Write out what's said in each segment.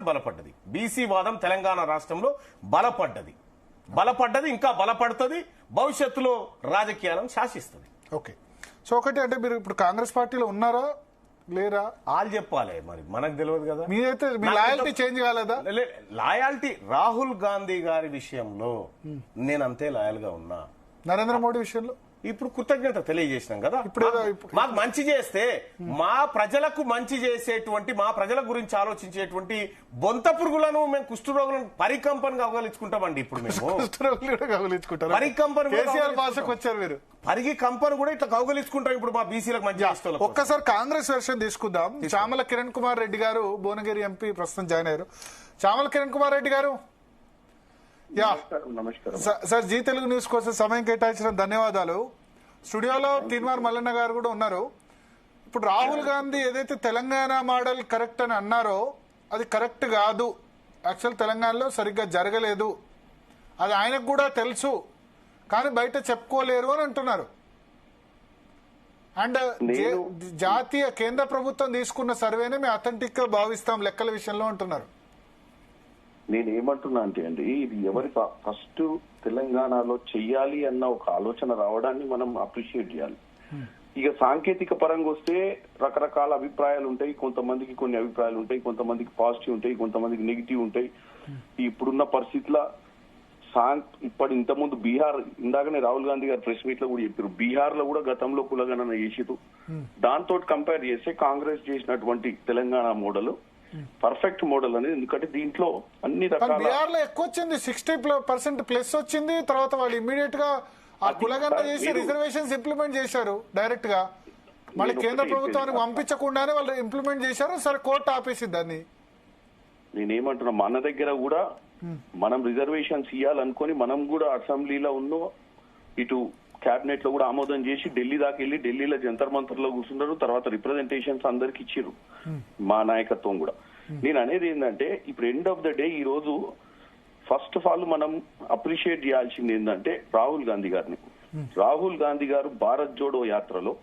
బలపడ్డది. BC వాదం తెలంగాణ రాష్ట్రంలో బలపడ్డది, ఇంకా బలపడుతుంది, భవిష్యత్తులో రాజకీయాలను శాసిస్తుంది. ఓకే. సో ఒకటి అంటే మీరు ఇప్పుడు కాంగ్రెస్ పార్టీలో ఉన్నారా లేరా వాళ్ళు చెప్పాలి, మరి మనకు తెలియదు కదా. మీరైతే మీ లాయల్టీ చేంజ్ కాలేదా? లాయాలిటీ రాహుల్ గాంధీ గారి విషయంలో నేను అంతే లాయల్ గా ఉన్నా. నరేంద్ర మోడీ విషయంలో ఇప్పుడు కృతజ్ఞత తెలియజేసినాం కదా. మాకు మంచి చేస్తే మా ప్రజలకు మంచి చేసేటువంటి, మా ప్రజల గురించి ఆలోచించేటువంటి బొంత పురుగులను మేము కుష్ఠరోగులను పరికంపను కవలించుకుంటామండి. ఇప్పుడు మేము పరికంపను భాషకు వచ్చారు మీరు, పరిగి కంపను కూడా ఇట్లా కౌగలించుకుంటాం ఇప్పుడు మా బీసీలకు మంచి చేస్తాం. ఒక్కసారి కాంగ్రెస్ వెర్షన్ తీసుకుందాం. చామల కిరణ్ కుమార్ రెడ్డి గారు భువనగిరి ఎంపీ ప్రస్తుతం జాయిన్ అయ్యారు. చామల కిరణ్ కుమార్ రెడ్డి గారు, సార్ జీ తెలుగు న్యూస్ కోసం సమయం కేటాయించిన ధన్యవాదాలు. స్టూడియోలో తీన్మార్ మల్లన్న గారు కూడా ఉన్నారు. ఇప్పుడు రాహుల్ గాంధీ ఏదైతే తెలంగాణ మోడల్ కరెక్ట్ అని అన్నారో అది కరెక్ట్ కాదు, యాక్చువల్ తెలంగాణలో సరిగ్గా జరగలేదు, అది ఆయనకు కూడా తెలుసు, కానీ బయట చెప్పుకోలేరు అని అంటున్నారు. అండ్ జాతీయ కేంద్ర ప్రభుత్వం తీసుకున్న సర్వేనే మేము అథెంటిక్ గా భావిస్తాం లెక్కల విషయంలో అంటున్నారు. నేనేమంటున్నా అంటే అండి, ఇది ఎవరి ఫస్ట్ తెలంగాణలో చెయ్యాలి అన్న ఒక ఆలోచన రావడాన్ని మనం అప్రిషియేట్ చేయాలి. ఇక సాంకేతిక పరంగా వస్తే రకరకాల అభిప్రాయాలు ఉంటాయి. కొంతమందికి కొన్ని అభిప్రాయాలు ఉంటాయి, కొంతమందికి పాజిటివ్ ఉంటాయి, కొంతమందికి నెగిటివ్ ఉంటాయి. ఇప్పుడున్న పరిస్థితుల ఇంతకుముందు బీహార్, ఇందాకనే రాహుల్ గాంధీ గారు ప్రెస్ మీట్ లో కూడా చెప్పారు, బీహార్ లో కూడా గతంలో కులగణన చేసిరు. దాంతో కంపేర్ చేస్తే కాంగ్రెస్ చేసినటువంటి తెలంగాణ మోడల్ పర్ఫెక్ట్ మోడల్ అనేది. ఎందుకంటే దీంట్లో అన్ని రకాల బీహార్ లో ఎక్కువ వచ్చింది, 60% ప్లస్ వచ్చింది. తర్వాత వాళ్ళు ఇమ్మీడియట్ గా ఆ కులగణన చేసి రిజర్వేషన్స్ ఇంప్లిమెంట్ చేశారు డైరెక్ట్ గా. మళ్ళీ కేంద్ర ప్రభుత్వానికి పంపించకుండానే వాళ్ళు ఇంప్లిమెంట్ చేశారు. సరే కోర్టు ఆపేసింది దాన్ని. నేనేమంటున్నా, మన దగ్గర కూడా మనం రిజర్వేషన్స్ ఇవ్వాలనుకొని మనం కూడా అసెంబ్లీలో ఉన్నో ఇటు కేబినెట్ లో కూడా ఆమోదం చేసి ఢిల్లీ దాకా వెళ్ళి ఢిల్లీలో జంతర్ మంతర్ లో కూర్చున్నారు. తర్వాత రిప్రజెంటేషన్స్ అందరికి ఇచ్చిర్రు మా నాయకత్వం కూడా. నేను అనేది ఏంటంటే, ఇప్పుడు ఎండ్ ఆఫ్ ద డే ఈ రోజు ఫస్ట్ ఆఫ్ ఆల్ మనం అప్రిషియేట్ చేయాల్సింది ఏంటంటే రాహుల్ గాంధీ గారిని. రాహుల్ గాంధీ గారు భారత్ జోడో యాత్రలో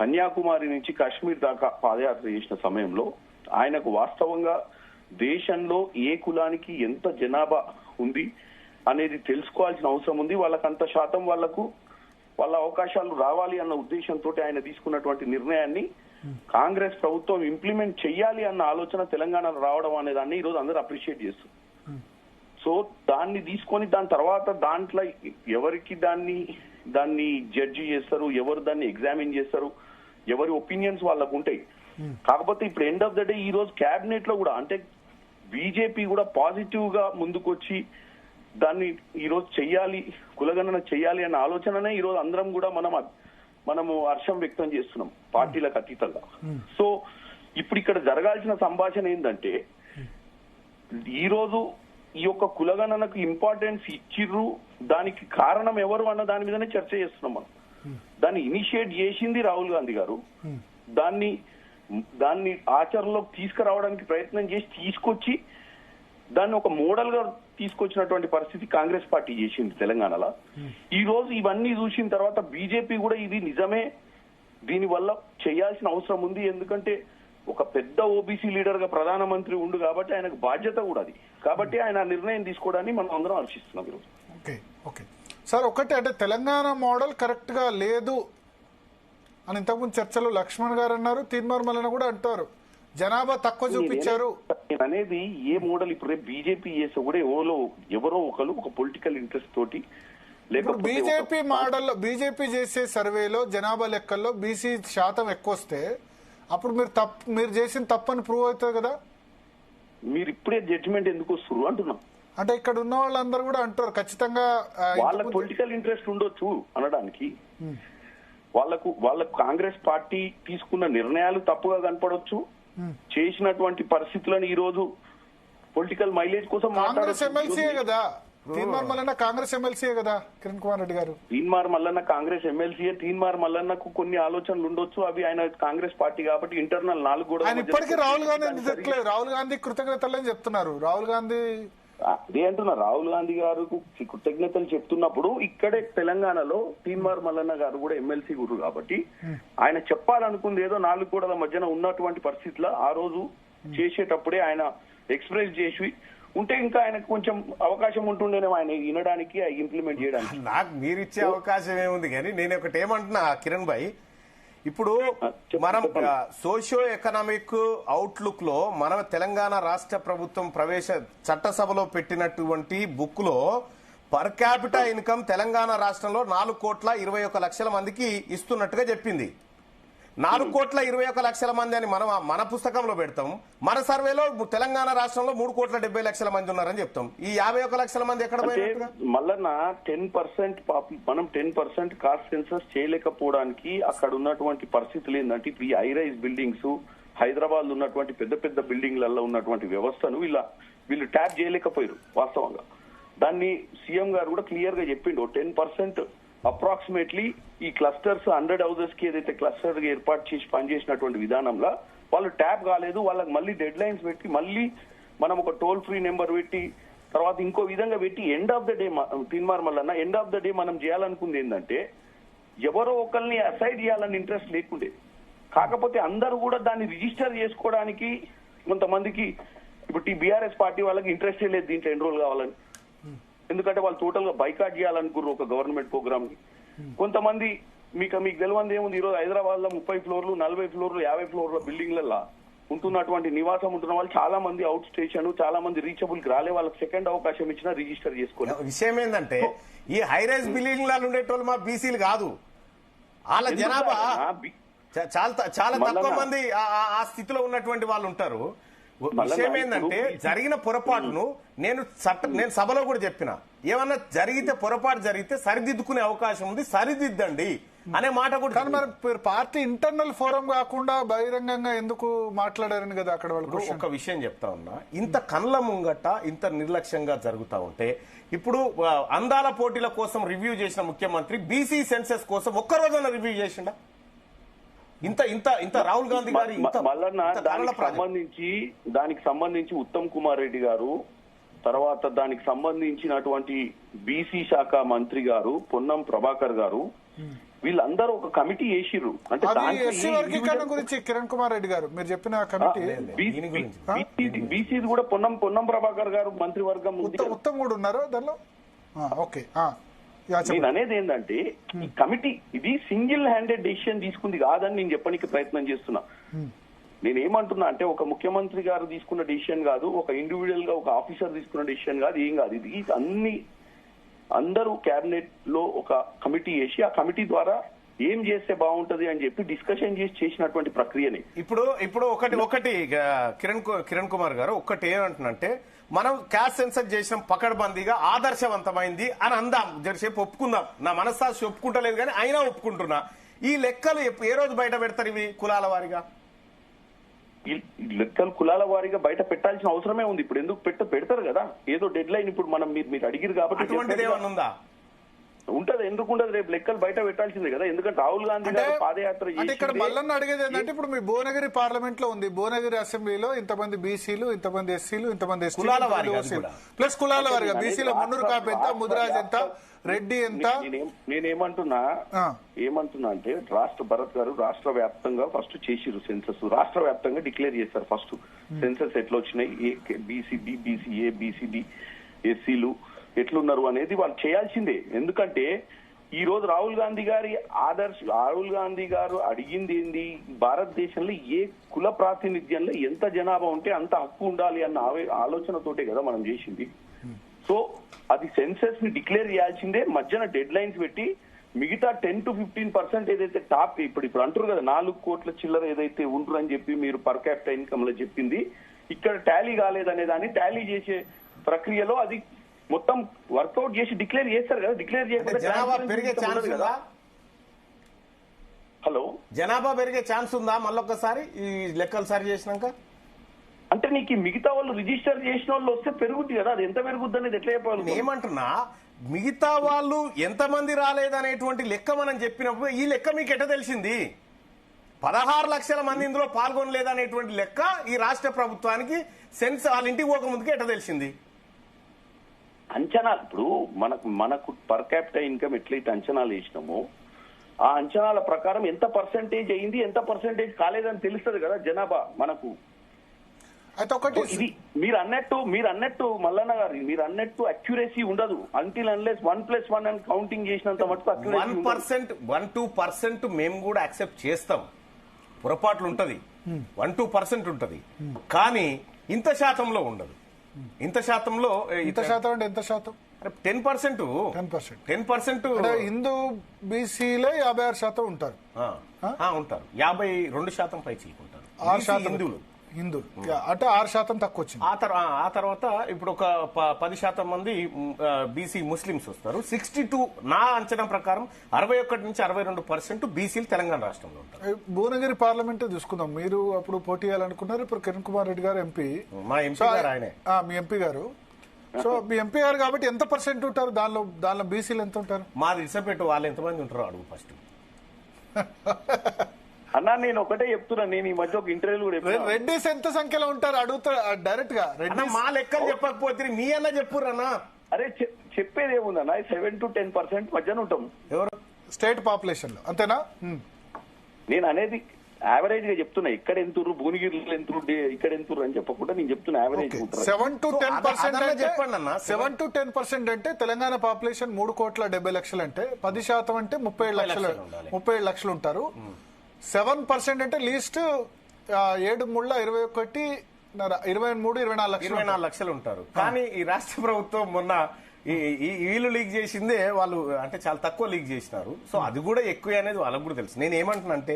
కన్యాకుమారి నుంచి కాశ్మీర్ దాకా పాదయాత్ర చేసిన సమయంలో ఆయనకు వాస్తవంగా దేశంలో ఏ కులానికి ఎంత జనాభా ఉంది అనేది తెలుసుకోవాల్సిన అవసరం ఉంది. వాళ్ళకంత శాతం వాళ్ళ అవకాశాలు రావాలి అన్న ఉద్దేశంతో ఆయన తీసుకున్నటువంటి నిర్ణయాన్ని కాంగ్రెస్ ప్రభుత్వం ఇంప్లిమెంట్ చెయ్యాలి అన్న ఆలోచన తెలంగాణలో రావడం అనే దాన్ని ఈరోజు అందరూ అప్రిషియేట్ చేస్తారు. సో దాన్ని తీసుకొని దాని తర్వాత దాంట్లో ఎవరికి దాన్ని జడ్జి చేస్తారు, ఎవరు దాన్ని ఎగ్జామిన్ చేస్తారు, ఎవరి ఒపీనియన్స్ వాళ్ళకు ఉంటాయి. కాకపోతే ఇప్పుడు ఎండ్ ఆఫ్ ద డే ఈ రోజు కేబినెట్ లో కూడా అంటే బీజేపీ కూడా పాజిటివ్ గా ముందుకొచ్చి దాన్ని ఈ రోజు చెయ్యాలి, కులగణన చెయ్యాలి అన్న ఆలోచననే ఈ రోజు అందరం కూడా మనము హర్షం వ్యక్తం చేస్తున్నాం పార్టీలకు అతీతంగా. సో ఇప్పుడు ఇక్కడ జరగాల్సిన సంభాషణ ఏంటంటే, ఈ రోజు ఈ యొక్క కులగణనకు ఇంపార్టెన్స్ ఇచ్చిర్రు, దానికి కారణం ఎవరు అన్న దాని మీదనే చర్చ చేస్తున్నాం మనం. దాన్ని ఇనిషియేట్ చేసింది రాహుల్ గాంధీ గారు. దాన్ని ఆచరణలోకి తీసుకురావడానికి ప్రయత్నం చేసి తీసుకొచ్చి దాన్ని ఒక మోడల్ గా తీసుకొచ్చినటువంటి పరిస్థితి కాంగ్రెస్ పార్టీ చేసింది తెలంగాణలో. ఈ రోజు ఇవన్నీ చూసిన తర్వాత బీజేపీ కూడా ఇది నిజమే, దీని వల్ల చేయాల్సిన అవసరం ఉంది. ఎందుకంటే ఒక పెద్ద ఓబీసీ లీడర్ గా ప్రధానమంత్రి ఉండు కాబట్టి ఆయనకు బాధ్యత కూడా అది. కాబట్టి ఆయన నిర్ణయం తీసుకోవడాన్ని మనం అందరం హర్షిస్తున్నాం ఈరోజు. ఓకే సార్, ఒకటి అంటే తెలంగాణ మోడల్ కరెక్ట్ గా లేదు అని ఇంతకుముందు చర్చలో లక్ష్మణ్ గారు అన్నారు, తీన్మార్ మల్లన్న కూడా అంటారు, జనాభా తక్కువ చూపించారు అనేది. ఏ మోడల్ ఇప్పుడు బీజేపీ చేస్తే కూడా ఎవరో ఒకరు ఒక పొలిటికల్ ఇంట్రెస్ట్ తోటి బీజేపీ మోడల్లో బీజేపీ చేసే సర్వేలో జనాభా లెక్కల్లో బీసీ శాతం ఎక్కువ వస్తే అప్పుడు మీరు చేసిన తప్పని ప్రూవ్ అవుతుంది కదా. మీరు ఇప్పుడే జడ్జిమెంట్ ఎందుకు వస్తున్నారు అంటున్నాం. అంటే ఇక్కడ ఉన్న వాళ్ళందరూ కూడా అంటారు ఖచ్చితంగా వాళ్ళకు పొలిటికల్ ఇంట్రెస్ట్ ఉండొచ్చు అనడానికి. వాళ్ళకు కాంగ్రెస్ పార్టీ తీసుకున్న నిర్ణయాలు తప్పుగా కనపడవచ్చు, చేసినటువంటి పరిస్థితులను ఈ రోజు పొలిటికల్ మైలేజ్ కోసం కాంగ్రెస్ ఎమ్మెల్సీ కదా తీన్మార్ మల్లన్న, కాంగ్రెస్ ఎమ్మెల్సీ కదా కిరణ్ కుమార్ రెడ్డి గారు. తీన్మార్ మల్లన్న కాంగ్రెస్ ఎమ్మెల్సీ. తీన్మార్ మల్లన్నకు కొన్ని ఆలోచనలు ఉండొచ్చు, అవి ఆయన కాంగ్రెస్ పార్టీ కాబట్టి ఇంటర్నల్ 4 కూడా. ఆయన ఇప్పటికీ రాహుల్ గాంధీ కృతజ్ఞతలని చెప్తున్నారు. రాహుల్ గాంధీ అదే అంటున్నా, రాహుల్ గాంధీ గారు కృతజ్ఞతలు చెప్తున్నప్పుడు ఇక్కడే తెలంగాణలో తీన్మార్ మల్లన్న గారు కూడా ఎమ్మెల్సీ గురు కాబట్టి ఆయన చెప్పాలనుకుంది ఏదో 4 గోడల మధ్యన ఉన్నటువంటి పరిస్థితుల్లో ఆ రోజు చేసేటప్పుడే ఆయన ఎక్స్ప్రెస్ చేసి ఉంటే ఇంకా ఆయనకు కొంచెం అవకాశం ఉంటుండేనేమో ఆయన వినడానికి ఇంప్లిమెంట్ చేయడానికి. నాకు మీరిచ్చే అవకాశం ఏముంది కానీ నేను ఒకటి ఏమంటున్నా కిరణ్ భాయ్, ఇప్పుడు మనం సోషియో ఎకనామిక్ అవుట్లుక్ లో మన తెలంగాణ రాష్ట్ర ప్రభుత్వం చట్టసభలో పెట్టినటువంటి బుక్ లో పర్ క్యాపిటా ఇన్కమ్ తెలంగాణ రాష్ట్రంలో 4,21,00,000 మందికి ఇస్తున్నట్టుగా చెప్పింది. 4,21,00,000 మంది అని మనం మన పుస్తకంలో పెడతాం. మన సర్వేలో తెలంగాణ రాష్ట్రంలో 3,70,00,000 మంది ఉన్నారని చెప్తాం. ఈ 51,00,000 మంది ఎక్కడ పోయినట్టుగా? మళ్ళా 10% మనం 10% కాస్ట్ సెన్సస్ చేయలేకపోవడానికి అక్కడ ఉన్నటువంటి పరిస్థితులు ఏంటంటే, ఇప్పుడు ఈ హై రైజ్ బిల్డింగ్స్ హైదరాబాద్ ఉన్నటువంటి పెద్ద పెద్ద బిల్డింగ్లలో ఉన్నటువంటి వ్యవస్థను వీళ్ళు ట్యాప్ చేయలేకపోయారు వాస్తవంగా. దాన్ని సీఎం గారు కూడా క్లియర్ గా చెప్పిండు. 10% అప్రాక్సిమేట్లీ ఈ క్లస్టర్స్ 100 హౌసెస్ కి ఏదైతే క్లస్టర్ ఏర్పాటు చేసి పనిచేసినటువంటి విధానంలో వాళ్ళు ట్యాప్ కాలేదు. వాళ్ళకి మళ్ళీ డెడ్ లైన్స్ పెట్టి మళ్ళీ మనం ఒక టోల్ ఫ్రీ నెంబర్ పెట్టి తర్వాత ఇంకో విధంగా పెట్టి end of the day Teenmar Mallanna end of the day మనం చేయాలనుకుంది ఏంటంటే, ఎవరో ఒకరిని అసైడ్ చేయాలని ఇంట్రెస్ట్ లేకుండే. కాకపోతే అందరూ కూడా దాన్ని రిజిస్టర్ చేసుకోవడానికి కొంతమందికి ఇప్పుడు బీఆర్ఎస్ పార్టీ వాళ్ళకి ఇంట్రెస్టే లేదు దీంట్లో ఎన్రోల్ కావాలని. ఎందుకంటే వాళ్ళు టోటల్ గా బైకాట్ చేయాలనుకున్నారు ఒక గవర్నమెంట్ ప్రోగ్రామ్ ని. కొంతమంది మీకు తెలియంది ఏముంది, ఈరోజు హైదరాబాద్ లో 30 ఫ్లోర్లు 40 ఫ్లోర్లు 50 ఫ్లోర్ల బిల్డింగ్లలో ఉంటున్నటువంటి నివాసం ఉంటున్న వాళ్ళు చాలా మంది అవుట్ స్టేషన్, చాలా మంది రీచబుల్ కి రాలే. వాళ్ళకి సెకండ్ అవకాశం ఇచ్చినా రిజిస్టర్ చేసుకోవాలి. విషయం ఏంటంటే ఈ హై రైజ్ బిల్డింగ్లలో ఉండేటోళ్ళు మా బీసీలు కాదు. వాళ్ళ జనాభా చాలా తక్కువ మంది ఆ స్థితిలో ఉన్నటువంటి వాళ్ళు ఉంటారు. విషయం ఏంటంటే జరిగిన పొరపాటును నేను సభలో కూడా చెప్పిన, ఏమన్నా జరిగితే పొరపాటు జరిగితే సరిదిద్దుకునే అవకాశం ఉంది, సరిదిద్దండి అనే మాట కూడా. కానీ మరి పార్టీ ఇంటర్నల్ ఫోరం కాకుండా బహిరంగంగా ఎందుకు మాట్లాడారని కదా అక్కడ వాళ్ళు. ఒక విషయం చెప్తా ఉన్నా, ఇంత కళ్ళ ముంగట ఇంత నిర్లక్ష్యంగా జరుగుతా ఉంటే, ఇప్పుడు అందాల పోటీల కోసం రివ్యూ చేసిన ముఖ్యమంత్రి బీసీ సెన్సెస్ కోసం ఒక్కరోజైనా రివ్యూ చేసిండా? ఇంత రాహుల్ గాంధీ గారి దానికి సంబంధించి ఉత్తమ్ కుమార్ రెడ్డి గారు, తర్వాత దానికి సంబంధించినటువంటి బీసీ శాఖ మంత్రి గారు పొన్నం ప్రభాకర్ గారు, వీళ్ళందరూ ఒక కమిటీ వేసిర్రు. అంటే గురించి కిరణ్ కుమార్ రెడ్డి గారు మీరు చెప్పిన కమిటీ బీసీ కూడా పొన్నం ప్రభాకర్ గారు మంత్రివర్గం ఉత్తమ్ కూడా ఉన్నారు దానిలో. ఓకే, నేను అనేది ఏంటంటే, ఈ కమిటీ ఇది సింగిల్ హ్యాండెడ్ డెసిషన్ తీసుకుంది కాదని నేను చెప్పడానికి ప్రయత్నం చేస్తున్నా. నేనేమంటున్నా అంటే, ఒక ముఖ్యమంత్రి గారు తీసుకున్న డెసిషన్ కాదు, ఒక ఇండివిజువల్ గా ఒక ఆఫీసర్ తీసుకున్న డెసిషన్ కాదు, ఏం కాదు. ఇది అందరూ క్యాబినెట్ లో ఒక కమిటీ వేసి ఆ కమిటీ ద్వారా ఏం చేస్తే బాగుంటది అని చెప్పి డిస్కషన్ చేసినటువంటి ప్రక్రియని. ఇప్పుడు ఒకటి కిరణ్ కుమార్ గారు ఒక్కటి ఏమంటున్నంటే, మనం క్యాస్ట్ సెన్సస్ చేసిన పకడ్బందీగా ఆదర్శవంతమైంది అని అందాం, జరసేపు ఒప్పుకుందాం. నా మనస్సాక్షి ఒప్పుకుంటలేదు కానీ అయినా ఒప్పుకుంటున్నా. ఈ లెక్కలు ఏ రోజు బయట పెడతారు? ఇవి కులాల వారిగా ఈ లెక్కలు కులాల వారిగా బయట పెట్టాల్సిన అవసరమే ఉంది. ఇప్పుడు ఎందుకు పెడతారు కదా, ఏదో డెడ్ లైన్. ఇప్పుడు మనం మీరు అడిగిరు కాబట్టి అటువంటిది ఏమన్నా ఉందా? ఉంటది, ఎందుకు ఉండదు? రేపు లెక్కలు బయట పెట్టాల్సిందే కదా. ఎందుకంటే రాహుల్ గాంధీ గారు పాదయాత్ర ఇక్కడ మల్లన్న అడిగేది ఏంటంటే, ఇప్పుడు మీ భువనగిరి పార్లమెంట్ లో ఉంది, భువనగిరి అసెంబ్లీలో ఇంతమంది బీసీలు, ఇంతమంది ఎస్సీలు, ఇంతమంది ఎస్టీలు ప్లస్ కులాల వారిగా బీసీలో మున్నూరు కాపు ఎంత, ముదిరాజ్ ఎంత, రెడ్డి ఎంత. నేనేమంటున్నా అంటే, భరత్ గారు రాష్ట్ర వ్యాప్తంగా ఫస్ట్ చేసిరు సెన్సస్, రాష్ట్ర వ్యాప్తంగా డిక్లేర్ చేశారు ఫస్ట్ సెన్సస్ ఎట్లా వచ్చినాయి, బీసీబీ, బీసీఏ, బీసీడీ, ఎస్సీలు ఎట్లున్నారు అనేది వాళ్ళు చేయాల్సిందే. ఎందుకంటే ఈ రోజు రాహుల్ గాంధీ గారు అడిగింది ఏంది, భారతదేశంలో ఏ కుల ప్రాతినిధ్యంలో ఎంత జనాభా ఉంటే అంత హక్కు ఉండాలి అన్న ఆలోచనతోటే కదా మనం చేసింది. సో అది సెన్సస్ ని డిక్లేర్ చేయాల్సిందే. మధ్యన డెడ్ లైన్స్ పెట్టి మిగతా 10 to 15% ఏదైతే టాప్ ఇప్పుడు అంటారు కదా 4 కోట్ల చిల్లర ఏదైతే ఉంటారు అని చెప్పి మీరు పర్ క్యాపిటా ఇన్కమ్ లో చెప్పింది, ఇక్కడ టాలీ కాలేదనే దాన్ని టాలీ చేసే ప్రక్రియలో అది మొత్తం వర్కౌట్ చేసి డిక్లేర్ చేస్తారు కదా. డిక్లేర్ చేయకపోతే జనాభా పెరిగే ఛాన్స్ ఉందా? హలో, జనాభా పెరిగే ఛాన్స్ ఉందా మళ్ళొక్కసారి ఈ లెక్కలు సరి చేసినాక? అంటే నీకు మిగతా వాళ్ళు రిజిస్టర్ చేసిన వాళ్ళు వస్తే పెరుగుద్ది కదా, అది ఎంత పెరుగుద్ది అనేది ఎట్లా చెప్పాలి? ఏమంటున్నా, మిగతా వాళ్ళు ఎంతమంది రాలేదనేటువంటి లెక్క మనం చెప్పినప్పుడు ఈ లెక్క మీకు ఎట్ట తెలిసింది? 16 లక్షల మంది ఇందులో పాల్గొనలేదనేటువంటి లెక్క ఈ రాష్ట్ర ప్రభుత్వానికి సెన్స్ వాళ్ళ ఇంటికి పోకముందుకే ఎట్ట తెలిసింది? అంచనాలు ఇప్పుడు మనకు పర్ క్యాపిటా ఇన్కమ్ ఎట్లయితే అంచనాలు వేసినామో ఆ అంచనాల ప్రకారం ఎంత పర్సెంటేజ్ అయింది, ఎంత పర్సెంటేజ్ కాలేదని తెలుస్తుంది కదా జనాభా మనకు. అయితే ఒకటి ఇది మీరు అన్నట్టు మల్లన్న గారు మీరు అన్నట్టు అక్యురసీ ఉండదు అంటిల్ అన్లెస్ 1+1 అని కౌంటింగ్ చేసినంత మటుకు accuracy ఉండదు. 1%, 2% మేము కూడా యాక్సెప్ట్ చేస్తాం. పొరపాట్లు ఉంటది, 1-2% ఉంటది, కానీ ఇంత శాతంలో ఉండదు. ఇంత శాతం అంటే ఎంత శాతం? 10%. 10% హిందూ బీసీలే 56% ఉంటారు. ఉంటారు. 52% పై చీకుంటారు 6% హిందువులు అంటే 6% తక్కువ వచ్చింది. ఆ తర్వాత ఇప్పుడు ఒక 10% మంది బీసీ ముస్లింస్ వస్తారు. 62 నా అంచనా ప్రకారం 61 నుంచి 62% బీసీలు తెలంగాణ రాష్ట్రంలో ఉంటారు. భువనగిరి పార్లమెంట్ తీసుకుందాం. మీరు అప్పుడు పోటీ చేయాలనుకున్నారు. ఇప్పుడు కిరణ్ కుమార్ రెడ్డి గారు ఎంపీ. మా ఎంపీ గారు ఆయనే. మీ ఎంపీ గారు. సో మీ ఎంపీ గారు కాబట్టి ఎంత % ఉంటారు దానిలో బీసీలు ఎంత ఉంటారు? మాది ఇసపెట్టు వాళ్ళు ఎంతమంది ఉంటారో అడుగు ఫస్ట్. అన్నా నేను ఒకటే చెప్తున్నా, నేను ఈ మధ్య ఒక ఇంటర్వ్యూ కూడా చెప్పాను. రెడ్డిస్ ఎంత సంఖ్యలో ఉంటారు అడుగుతా డైరెక్ట్ గా. మా లెక్కలు చెప్పకపోతే మీ అన్న చెప్పుర్రన్నా. అరే చెప్పేది ఏముందన్నా, 7 to 10% మధ్యన ఉంటాం. ఎవరు స్టేట్ పాపులేషన్ లో అంతేనా? నేను అనేది యావరేజ్ గా చెప్తున్నా. ఇక్కడ ఎంతురు, భువనగిరిలో ఎంతురు, ఇక్కడ ఎంతురు అని చెప్పకుండా నేను చెప్తున్నా యావరేజ్. 7 to 10% చెప్పండి అన్న. 7 to 10% అంటే తెలంగాణ పాపులేషన్ 3,70,00,000 అంటే 10% అంటే 37 లక్షలు ఉంటారు. 7% అంటే లీస్ట్ 7×21 23-24 లక్షలు ఉంటారు. కానీ ఈ రాష్ట్ర ప్రభుత్వం మొన్న వీళ్ళు లీక్ చేసిందే వాళ్ళు అంటే చాలా తక్కువ లీక్ చేసినారు. సో అది కూడా ఎక్కువ అనేది వాళ్ళకు కూడా తెలుసు. నేను ఏమంటున్నా అంటే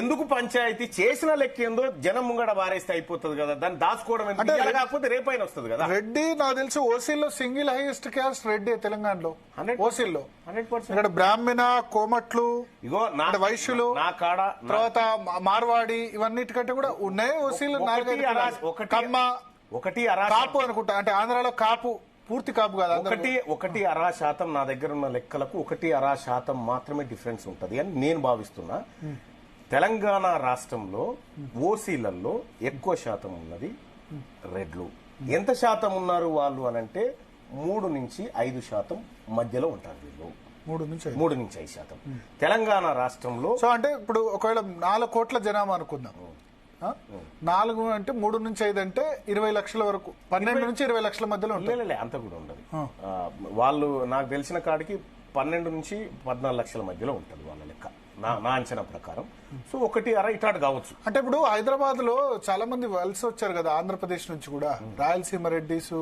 ఎందుకు పంచాయతీ చేసిన లెక్క ఏందో జనం ముంగడ వారేస్తే అయిపోతుంది కదా, దాన్ని దాచుకోవడం అంటే కాకపోతే రేపైన వస్తుంది కదా. రెడ్డి నాకు తెలుసు ఓసీలో సింగిల్ హైయెస్ట్ క్యాస్ట్ రెడ్డి తెలంగాణలో. ఓసీలో 100%. ఇక్కడ బ్రాహ్మణ, కోమట్లు, ఇగో వైశ్యులు, నా కాడ తర్వాత మార్వాడి ఇవన్నిటికంటే కూడా ఉన్నాయి ఓసీలు. కాపు అనుకుంటా, అంటే ఆంధ్రాలో కాపు పూర్తి కాపు కాదు. 1.6% నా దగ్గర ఉన్న లెక్కలకు 1.6% మాత్రమే డిఫరెన్స్ ఉంటది అని నేను భావిస్తున్నా. తెలంగాణ రాష్ట్రంలో ఓసీలలో ఎక్కువ శాతం ఉన్నది రెడ్లు. ఎంత శాతం ఉన్నారు వాళ్ళు అనంటే 3 నుంచి 5% మధ్యలో ఉంటారు వీళ్ళు. 3 నుంచి 5%. తెలంగాణ రాష్ట్రంలో సో అంటే ఇప్పుడు ఒకవేళ 4 కోట్ల జనాభా అనుకుందాం. 4 అంటే 3 నుంచి 5 అంటే 20 లక్షల వరకు, 12 నుంచి 20 లక్షల మధ్యలో ఉంటుంది. అంత కూడా ఉండదు. వాళ్ళు నాకు తెలిసిన కాడికి 12 నుంచి 14 లక్షల మధ్యలో ఉంటుంది వాళ్ళ లెక్క నా అంచనా ప్రకారం. సో 1.6 ఇటాటు కావచ్చు. అంటే ఇప్పుడు హైదరాబాద్ లో చాలా మంది వలస వచ్చారు కదా, ఆంధ్రప్రదేశ్ నుంచి కూడా రాయలసీమ రెడ్డిస్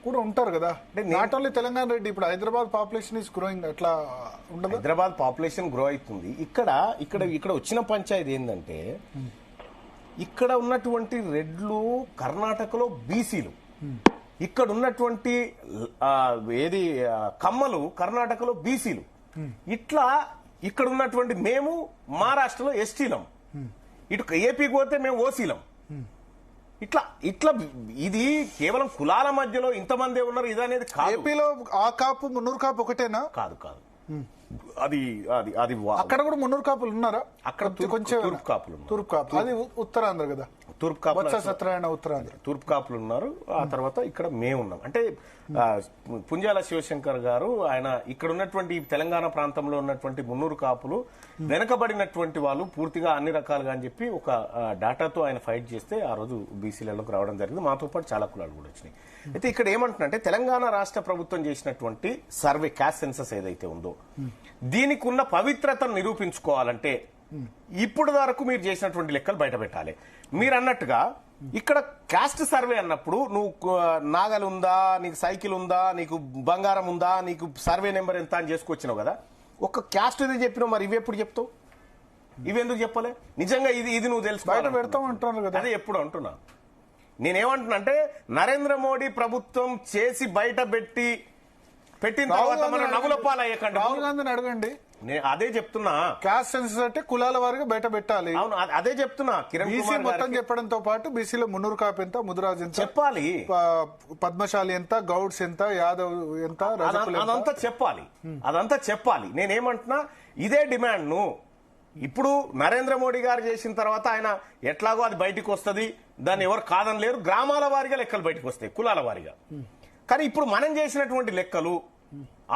కూడా ఉంటారు కదా. Not only Telangana Reddy. ఇప్పుడు హైదరాబాద్ పాపులేషన్ ఇస్ గ్రోయింగ్, అట్లా ఉండదు? హైదరాబాద్ పాపులేషన్ గ్రో అవుతుంది. ఇక్కడ వచ్చిన పంచాయతీ ఏంటంటే ఇక్కడ ఉన్నటువంటి రెడ్లు కర్ణాటకలో బీసీలు, ఇక్కడ ఉన్నటువంటి కమ్మలు కర్ణాటకలో బీసీలు, ఇట్లా ఇక్కడ ఉన్నటువంటి మేము మహారాష్ట్రలో ఎస్టీలం, ఇటు ఏపీకి పోతే మేము ఓసీలం. ఇట్లా ఇది కేవలం కులాల మధ్యలో ఇంతమందే ఉన్నారు ఇదనేది కాదు. ఏపీలో ఆ కాపు మున్నూరు కాపు ఒకటేనా? కాదు. అది అక్కడ కూడా మున్నూరు కాపులు ఉన్నారా? అక్కడ కొంచెం తూర్పు కాపులు అది ఉత్తరాంధ్ర కదా. తూర్పు కాపులు సత్యనారాయణ ఉత్తరాంధ్ర. తూర్పు కాపులు ఉన్నారు. ఆ తర్వాత ఇక్కడ మేము ఉన్నాం. అంటే పుంజాల శివశంకర్ గారు ఆయన ఇక్కడ ఉన్నటువంటి తెలంగాణ ప్రాంతంలో ఉన్నటువంటి మున్నూరు కాపులు వెనకబడినటువంటి వాళ్ళు పూర్తిగా అన్ని రకాలుగా అని చెప్పి ఒక డాటాతో ఆయన ఫైట్ చేస్తే ఆ రోజు బీసీలలోకి రావడం జరిగింది. మాతో పాటు చాలా కులాలు కూడా వచ్చినాయి. అయితే ఇక్కడ ఏమంటున్నారంటే తెలంగాణ రాష్ట్ర ప్రభుత్వం చేసినటువంటి సర్వే, క్యాస్ట్ సెన్సస్ ఏదైతే ఉందో దీనికి ఉన్న పవిత్రతను నిరూపించుకోవాలంటే ఇప్పుడు వరకు మీరు చేసినటువంటి లెక్కలు బయట పెట్టాలి. మీరు అన్నట్టుగా ఇక్కడ క్యాస్ట్ సర్వే అన్నప్పుడు నువ్వు నాగలు ఉందా, నీకు సైకిల్ ఉందా, నీకు బంగారం ఉందా, నీకు సర్వే నెంబర్ ఎంత అని చేసుకొచ్చినావు కదా. ఒక క్యాస్ట్ ఇది చెప్పినావు, మరి ఇవి ఎప్పుడు చెప్తావు? ఇవెందుకు చెప్పలే? నిజంగా ఇది నువ్వు తెలుసు బయట పెడతావు అంటున్నారు కదా. అదే ఎప్పుడు అంటున్నా. నేనేమంటున్నా అంటే నరేంద్ర మోడీ ప్రభుత్వం చేసి బయట పెట్టిన తర్వాత మనం నవ్వుల పాలయ్యకండి. రాహుల్ గాంధీని అడగండి. నేను అదే చెప్తున్నా. క్యాస్ట్ సెన్సస్ అంటే కులాల వారిగా బయట పెట్టాలి. అవును, అదే చెప్తున్నా. కిరణ్ బీసీ మొత్తం చెప్పడంతో పాటు బీసీలో మున్నూరు కాపు ఎంత, ముదిరాజ్ ఎంత చెప్పాలి, పద్మశాలి ఎంత, గౌడ్స్ ఎంత, యాదవ్ ఎంత, అదంతా చెప్పాలి. నేనేమంటున్నా ఇదే డిమాండ్ ను ఇప్పుడు నరేంద్ర మోడీ గారు చేసిన తర్వాత ఆయన ఎట్లాగో అది బయటకు వస్తుంది, దాన్ని ఎవరు కాదని లేరు. గ్రామాల వారిగా లెక్కలు బయటకు వస్తాయి, కులాల వారిగా. కానీ ఇప్పుడు మనం చేసినటువంటి లెక్కలు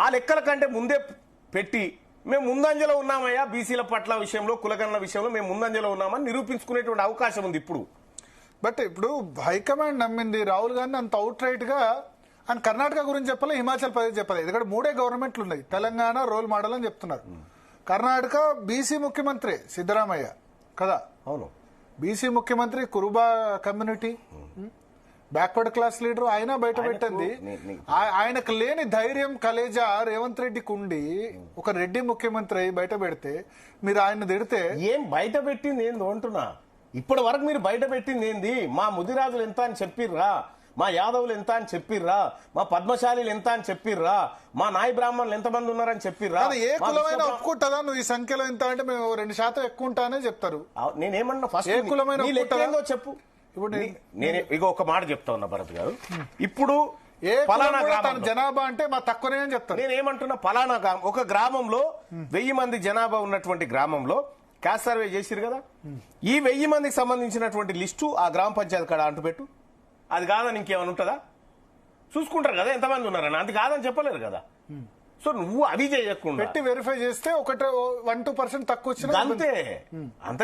ఆ లెక్కల కంటే ముందే పెట్టి మేము ముందంజలో ఉన్నామయ్యా, బీసీల పట్ల విషయంలో, కులగణన విషయంలో మేము ముందంజలో ఉన్నామని నిరూపించుకునేటువంటి అవకాశం ఉంది ఇప్పుడు. బట్ ఇప్పుడు హైకమాండ్ నమ్మింది రాహుల్ గాంధీ అంత అవుట్ రైట్ గా ఆయన కర్ణాటక గురించి చెప్పాలి, హిమాచల్ ప్రదేశ్ చెప్పాలి. ఎందుకంటే 3 గవర్నమెంట్లు ఉన్నాయి, తెలంగాణ రోల్ మోడల్ అని చెప్తున్నారు. కర్ణాటక బీసీ ముఖ్యమంత్రి సిద్ధరామయ్య కదా, అవును, బీసీ ముఖ్యమంత్రి Kuruba community, backward class leader, ఆయన బయట పెట్టింది. ఆయనకు లేని ధైర్యం కలేజా రేవంత్ రెడ్డికి ఉండి ఒక రెడ్డి ముఖ్యమంత్రి అయి బయట పెడితే మీరు ఆయన తిడితే ఏం బయట పెట్టింది ఏందో అంటున్నా. ఇప్పటి వరకు మీరు బయట పెట్టింది ఏంది? మా ముదిరాజులు ఎంత అని చెప్పిర్రా, మా యాదవులు ఎంత అని చెప్పిర్రా, మా పద్మశాలీలు ఎంత అని చెప్పిర్రా, మా నాయ బ్రాహ్మణులు ఎంతమంది ఉన్నారని చెప్పిర్రా? ఏ కులమైనా ఒప్పుకుంటుందా నువ్వు ఈ సంఖ్యలో ఎంత అంటే మేము 2% ఎక్కువ ఉంటానే చెప్తారు. నేనేమన్నా ఫస్ట్ ఏ కులమైనా ఏందో చెప్పు. ఇప్పుడు నేను ఇక ఒక మాట చెప్తా ఉన్నా భరత్ గారు, ఇప్పుడు ఏ పలానా తన జనాభా అంటే మా తక్కువనే అని చెప్తారు. నేనేమంటున్నా, పలానా ఒక గ్రామంలో 1000 మంది జనాభా ఉన్నటువంటి గ్రామంలో క్యాస్ట్ సర్వే చేసిరు కదా, ఈ 1000 మందికి సంబంధించినటువంటి లిస్టు ఆ గ్రామ పంచాయతీ కాడ అంటుపెట్టు. అది కాదని ఇంకేమైనా ఉంటుందా? చూసుకుంటారు కదా ఎంతమంది ఉన్నారని, అది కాదని చెప్పలేరు కదా. సో నువ్వు అవి చేయకుండా పెట్టి వెరిఫై చేస్తే 1-2% తక్కువ వచ్చిన అంతే. అంత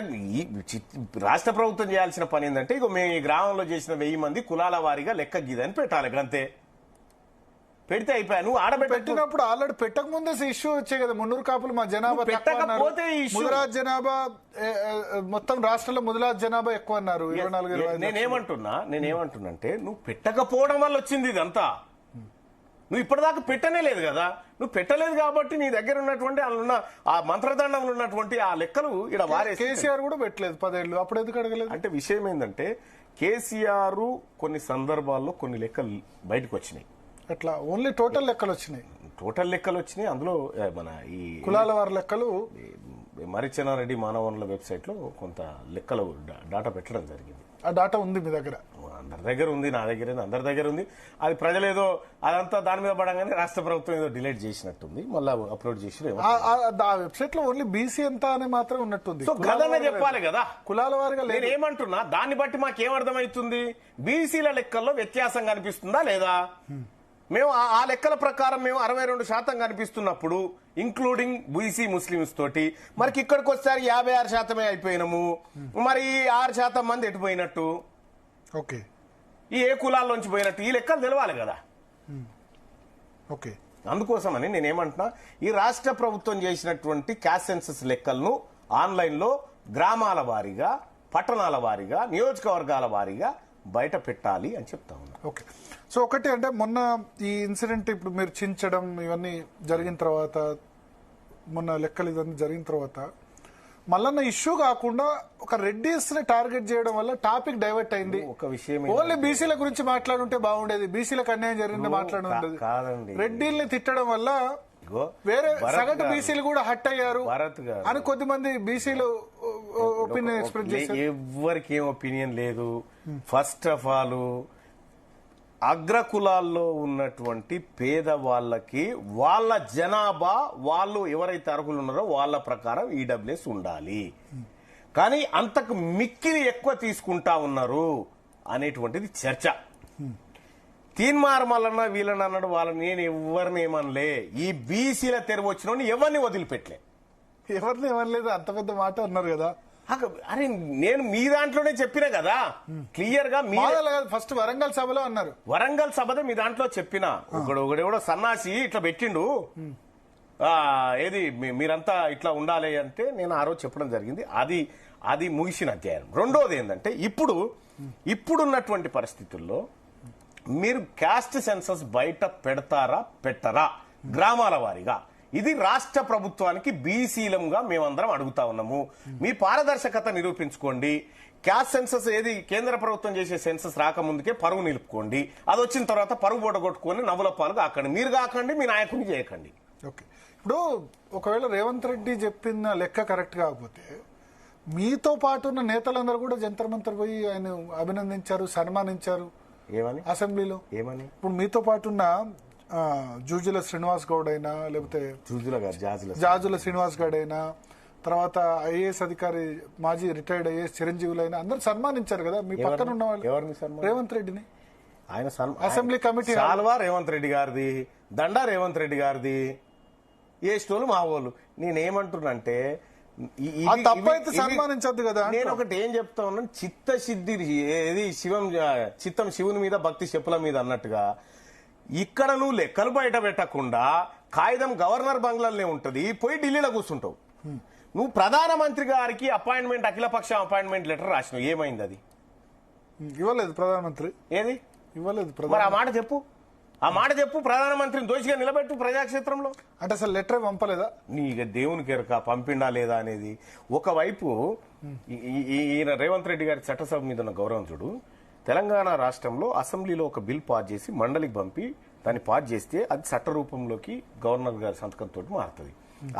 రాష్ట్ర ప్రభుత్వం చేయాల్సిన పని ఏంటంటే, ఇక మేము ఈ గ్రామంలో చేసిన 1000 మంది కులాల వారీగా లెక్క గీదని పెట్టాలి, అంతే. పెడితే అయిపోయా. నువ్వు పెట్టినప్పుడు ఆల్రెడీ పెట్టక ముందే ఇష్యూ వచ్చాయి కదా, మున్నూరు కాపులు మా జనాభా పెట్టకపోతే ముదిరాజ్ జనాభా మొత్తం రాష్ట్రంలో ముదిరాజ్ జనాభా ఎక్కువ అన్నారు. 24-25. నేనేమంటున్నా అంటే, నువ్వు పెట్టకపోవడం వల్ల వచ్చింది ఇదంతా. నువ్వు ఇప్పటిదాకా పెట్టనే లేదు కదా, నువ్వు పెట్టలేదు కాబట్టి నీ దగ్గర ఉన్నటువంటి అందులో ఆ మంత్రదండంలో ఉన్నటువంటి ఆ లెక్కలు ఇక్కడ వారే. కేసీఆర్ కూడా పెట్టలేదు 10 ఏళ్ళు, అప్పుడు ఎందుకు అడగలేదు? అంటే విషయం ఏంటంటే, కేసీఆర్ కొన్ని సందర్భాల్లో కొన్ని లెక్కలు బయటకు వచ్చినాయి. అట్లా ఓన్లీ టోటల్ లెక్కలు వచ్చినాయి, టోటల్ లెక్కలు వచ్చినాయి. అందులో మన ఈ కులాల వారి లెక్కలు మరిచెన్నారెడ్డి మానవ వనరుల వెబ్సైట్ లో కొంత లెక్కలు డాటా పెట్టడం జరిగింది. ఆ డాటా ఉంది మీ దగ్గర? అందరి దగ్గర ఉంది, నా దగ్గర అందరి దగ్గర ఉంది. అది ప్రజలేదో అదంతా దాని మీద పడంగానే రాష్ట్ర ప్రభుత్వం ఏదో డిలీట్ చేసినట్టుంది, మళ్ళీ అప్లోడ్ చేసి ఆ వెబ్సైట్ లో ఓన్లీ బీసీ ఎంత అని మాత్రం ఉన్నట్టుంది. సో గదనే చెప్పాలి కదా, కులాల వారిగా. నేను ఏమంటున్నా, దాన్ని బట్టి మాకేమర్థమవుతుంది? బీసీల లెక్కల్లో వ్యత్యాసం కనిపిస్తుందా లేదా? మేము ఆ లెక్కల ప్రకారం మేము 62% కనిపిస్తున్నప్పుడు, ఇంక్లూడింగ్ బీసీ ముస్లిమ్స్ తోటి, మరి ఇక్కడికి వచ్చేసరి 56% అయిపోయినాము. మరి 6% మంది ఎటుపోయినట్టు, ఓకే, ఈ ఏ కులాల్లోంచి పోయినట్టు, ఈ లెక్కలు తెలవాలి కదా. ఓకే, అందుకోసమని నేనేమంటున్నా, ఈ రాష్ట్ర ప్రభుత్వం చేసినటువంటి క్యాస్ట్ సెన్సస్ లెక్కలను ఆన్లైన్ లో గ్రామాల వారీగా, పట్టణాల వారీగా, నియోజకవర్గాల వారీగా బయట పెట్టాలి అని చెప్తా ఉన్నా. ఓకే, సో ఒకటి అంటే మొన్న ఈ ఇన్సిడెంట్ ఇప్పుడు మీరు చించడం ఇవన్నీ జరిగిన తర్వాత, మొన్న లెక్కలు ఇవన్నీ జరిగిన తర్వాత మళ్ళన్న ఇష్యూ కాకుండా ఒక రెడ్డిస్ ని టార్గెట్ చేయడం వల్ల టాపిక్ డైవర్ట్ అయింది. ఒక విషయం, ఓన్లీ బీసీల గురించి మాట్లాడుంటే బాగుండేది, బీసీలకు అన్యాయం జరిగింది మాట్లాడుండేది. రెడ్డిల్ని తిట్టడం వల్ల వేరే సగటు బీసీలు కూడా హట్ అయ్యారు అని కొద్దిమంది బీసీలు ఒపీనియన్ ఎక్స్ప్రెస్ చేశారు. ఎవరికి ఏం ఒపీనియన్ లేదు. ఫస్ట్ ఆఫ్ ఆల్, అగ్రకులాల్లో ఉన్నటువంటి పేదవాళ్ళకి వాళ్ళ జనాభా, వాళ్ళు ఎవరైతే అర్హులు ఉన్నారో వాళ్ళ ప్రకారం ఈడబ్ల్యూఎస్ ఉండాలి. కానీ అంతకు మిక్కిలి ఎక్కువ తీసుకుంటా ఉన్నారు అనేటువంటిది చర్చ. తీన్మార్ మల్లన్న వీళ్ళని అన్నాడు, వాళ్ళని నేను ఎవరిని ఏమనలే. ఈ బీసీల తెరవ వచ్చిన ఎవరిని వదిలిపెట్టలే. ఎవరిని ఏమనలేదు, అంత పెద్ద మాట అన్నారు కదా. అరే నేను మీ దాంట్లోనే చెప్పినా కదా క్లియర్ గా. ఫస్ట్ వరంగల్ సభలో అన్నారు, వరంగల్ సభదే మీ దాంట్లో చెప్పిన. ఒకడెవడో సన్నాసి ఇట్లా పెట్టిండు, ఏది మీరంతా ఇట్లా ఉండాలి అంటే నేను ఆ రోజు చెప్పడం జరిగింది. అది ముగిసిన అధ్యాయం. రెండోది ఏంటంటే, ఇప్పుడున్నటువంటి పరిస్థితుల్లో మీరు క్యాస్ట్ సెన్సస్ బయట పెడతారా పెట్టరా గ్రామాల వారీగా? ఇది రాష్ట్ర ప్రభుత్వానికి బీసీలంగా మేమందరం అడుగుతా ఉన్నాము. మీ పారదర్శకత నిరూపించుకోండి. క్యాస్ట్ సెన్సస్ ఏది కేంద్ర ప్రభుత్వం చేసే సెన్సస్ రాకముందుకే పరువు నిలుపుకోండి. అది వచ్చిన తర్వాత పరువు బొడగొట్టుకొని నవ్వుల పాలు కాకండి. మీరు కాకండి, మీ నాయకుని చేయకండి. ఓకే, ఇప్పుడు ఒకవేళ రేవంత్ రెడ్డి చెప్పిన లెక్క కరెక్ట్ కాకపోతే మీతో పాటు ఉన్న నేతలందరూ కూడా జంతర్ మంతర్ పోయి ఆయన అభినందించారు, సన్మానించారు. ఏమని? అసెంబ్లీలో ఏమని? ఇప్పుడు మీతో పాటు ఉన్న జూజుల శ్రీనివాస్ గౌడ్ అయినా, లేకపోతే జాజుల శ్రీనివాస్ గౌడ్ అయినా, తర్వాత ఐఏఎస్ అధికారి మాజీ రిటైర్డ్ ఐఏఎస్ చిరంజీవులైనా అందరూ సన్మానించారు కదా మీ పక్కన ఉన్న వాళ్ళు. రేవంత్ రెడ్డిని ఆయన అసెంబ్లీ కమిటీ రేవంత్ రెడ్డి గారిది, దండా రేవంత్ రెడ్డి గారిది, ఏ స్టోలు మా వాళ్ళు. నేనేమంటున్నంటే, ఆ తప్పు అయితే సన్మానించద్దు కదా. నేను ఒకటి ఏం చెప్తా ఉన్నాను, చిత్తశుద్ధి ఏది చిత్తం శివుని మీద భక్తి చెప్పుల మీద అన్నట్టుగా ఇక్కడ నువ్వు లెక్కలు బయట పెట్టకుండా కాగితం గవర్నర్ బంగ్లాలోనే ఉంటది, పోయి ఢిల్లీలో కూర్చుంటావు. నువ్వు ప్రధానమంత్రి గారికి అపాయింట్మెంట్ అఖిలపక్షం అపాయింట్మెంట్ లెటర్ రాసినావు, ఏమైంది? అది ఇవ్వలేదు ప్రధానమంత్రి, ఏది ఇవ్వలేదు. మరి ఆ మాట చెప్పు, ఆ మాట చెప్పు. ప్రధానమంత్రిని దోషిగా నిలబెట్టు ప్రజాక్షేత్రంలో. అంటే అసలు లెటర్ పంపలేదా? నీక దేవునికి ఎరక పంపిండా లేదా అనేది. ఒకవైపు ఈయన రేవంత్ రెడ్డి గారి చట్టసభ మీద ఉన్న గౌరవం చూడు. తెలంగాణ రాష్ట్రంలో అసెంబ్లీలో ఒక బిల్ పాస్ చేసి మండలికి పంపి దాన్ని పాస్ చేస్తే అది చట్ట రూపంలోకి గవర్నర్ గారి సంతకంతో మారుతుంది.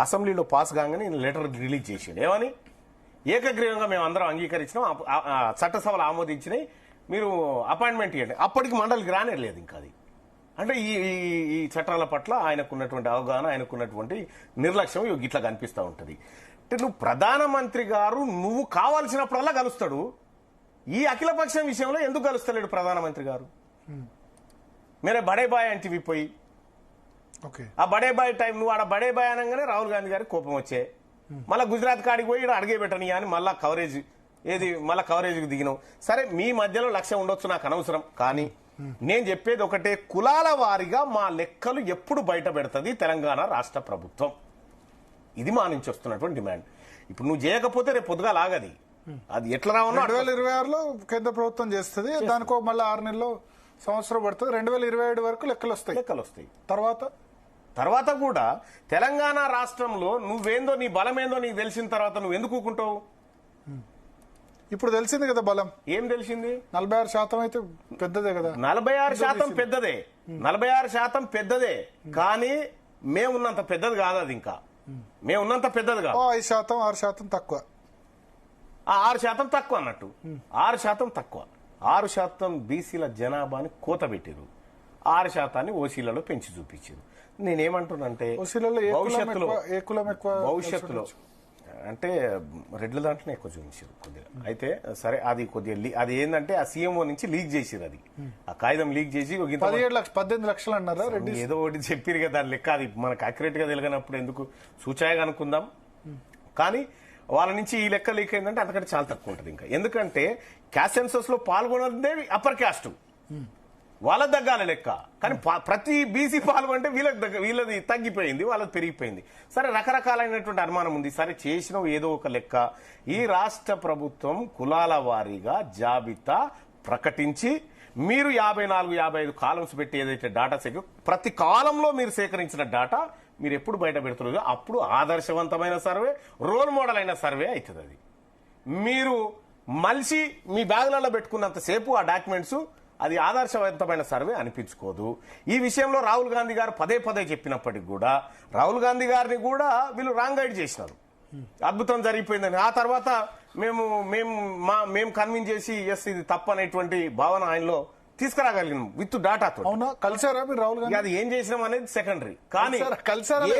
అసెంబ్లీలో పాస్ కాగానే ఈయన లెటర్ రిలీజ్ చేసిండు. ఏమని? ఏకగ్రీవంగా మేము అందరం అంగీకరించినాం, చట్టసభలు ఆమోదించినాయి, మీరు అపాయింట్మెంట్ ఇవ్వండి. అప్పటికి మండలికి రానేలేదు ఇంకా. అది అంటే ఈ చట్టాల పట్ల ఆయనకున్నటువంటి అవగాహన, ఆయనకున్నటువంటి నిర్లక్ష్యం ఇట్లా కనిపిస్తూ ఉంటది. అంటే నువ్వు ప్రధానమంత్రి గారు నువ్వు కావాల్సినప్పుడల్లా కలుస్తాడు, ఈ అఖిలపక్షం విషయంలో ఎందుకు కలుస్తలేడు ప్రధానమంత్రి గారు? మేరే బడే బాయ్ అంటివి పోయి ఆ బడే బాయ్ టైం నువ్వు ఆడ బడే బాయ్ అనగానే రాహుల్ గాంధీ గారికి కోపం వచ్చే, మళ్ళా గుజరాత్ కాడికి పోయి అడిగే పెట్టని అని మళ్ళా కవరేజ్ మళ్ళా కవరేజ్కి దిగినావు. సరే మీ మధ్యలో లక్ష్యం ఉండొచ్చు, నాకు అనవసరం. కానీ నేను చెప్పేది ఒకటే, కులాల వారీగా మా లెక్కలు ఎప్పుడు బయట పెడుతుంది తెలంగాణ రాష్ట్ర ప్రభుత్వం. ఇది మా నుంచి వస్తున్నటువంటి డిమాండ్. ఇప్పుడు నువ్వు చేయకపోతే రేపు పొద్దుగా లాగది. అది ఎట్లా రావన్నా 2026లో కేంద్ర ప్రభుత్వం చేస్తుంది, దానికో మళ్ళీ 6 నెలలు సంవత్సరం పడుతుంది. 2027 వరకు లెక్కలు వస్తాయి. తర్వాత కూడా తెలంగాణ రాష్ట్రంలో నువ్వేందో నీ బలమేందో నీకు తెలిసిన తర్వాత నువ్వు ఎందుకు ఊకుంటావు? ఇప్పుడు తెలిసింది కదా బలం. ఏం తెలిసింది? 46% అయితే పెద్దదే కదా. 46% పెద్దదే, 46% పెద్దదే. కానీ మేమున్నంత పెద్దది కాదు. అది ఇంకా మేమున్నంత పెద్దది కాదు. 5%, 6% తక్కువ. 6% తక్కువ అన్నట్టు. 6% తక్కువ. 6% బీసీల జనాభాని కోత పెట్టారు, 6% ఓసీలలో పెంచి చూపించారు. నేనేమంటున్నానంటే భవిష్యత్తులో అంటే రెడ్ల దాంట్లోనే ఎక్కువ చూపించారు కొద్దిగా. అయితే సరే, అది కొద్దిగా అది ఏంటంటే ఆ సీఎంఓ నుంచి లీక్ చేసారు. అది ఆ కాగితం లీక్ చేసి 18 లక్షలు అన్నారా? ఏదో ఒకటి చెప్పారు కదా, దాని లెక్క అది మనకు అక్యురేట్ గా తెలియనప్పుడు ఎందుకు సూచాయగా అనుకుందాం. కానీ వాళ్ళ నుంచి ఈ లెక్క లీక్ అయిందంటే అంతకంటే చాలా తక్కువ ఉంటుంది ఇంకా. ఎందుకంటే క్యాస్ట్ సెన్సస్ లో పాల్గొనదే అప్పర్ క్యాస్ట్, వాళ్ళ దగ్గాల లెక్క. కానీ ప్రతి బీసీ పాల్గొంటే వీళ్ళది తగ్గిపోయింది, వాళ్ళది పెరిగిపోయింది. సరే, రకరకాలైనటువంటి అనుమానం ఉంది. సరే, చేసిన ఏదో ఒక లెక్క. ఈ రాష్ట్ర ప్రభుత్వం కులాల వారీగా జాబితా ప్రకటించి మీరు 54, 55 కాలమ్స్ పెట్టి ఏదైతే డాటా ప్రతి కాలంలో మీరు సేకరించిన డాటా మీరు ఎప్పుడు బయట పెడుతున్నారు, అప్పుడు ఆదర్శవంతమైన సర్వే, రోల్ మోడల్ అయిన సర్వే అవుతుంది. అది మీరు మలిసి మీ బ్యాగులలో పెట్టుకున్నంతసేపు ఆ డాక్యుమెంట్స్ అది ఆదర్శవంతమైన సర్వే అనిపించుకోదు. ఈ విషయంలో రాహుల్ గాంధీ గారు పదే చెప్పినప్పటికి కూడా రాహుల్ గాంధీ గారిని కూడా వీళ్ళు రాంగ్ గైడ్ చేసినారు. అద్భుతం జరిగిపోయిందని. ఆ తర్వాత మేము కన్విన్స్ చేసి ఎస్ ఇది తప్పు అనేటువంటి భావన ఆయనలో తీసుకురాగలిగినాం విత్ డాటాతో. అవునా? కలిసారా మీరు రాహుల్ గాంధీ? అది ఏం చేసినాం అనేది సెకండరీ. కానీ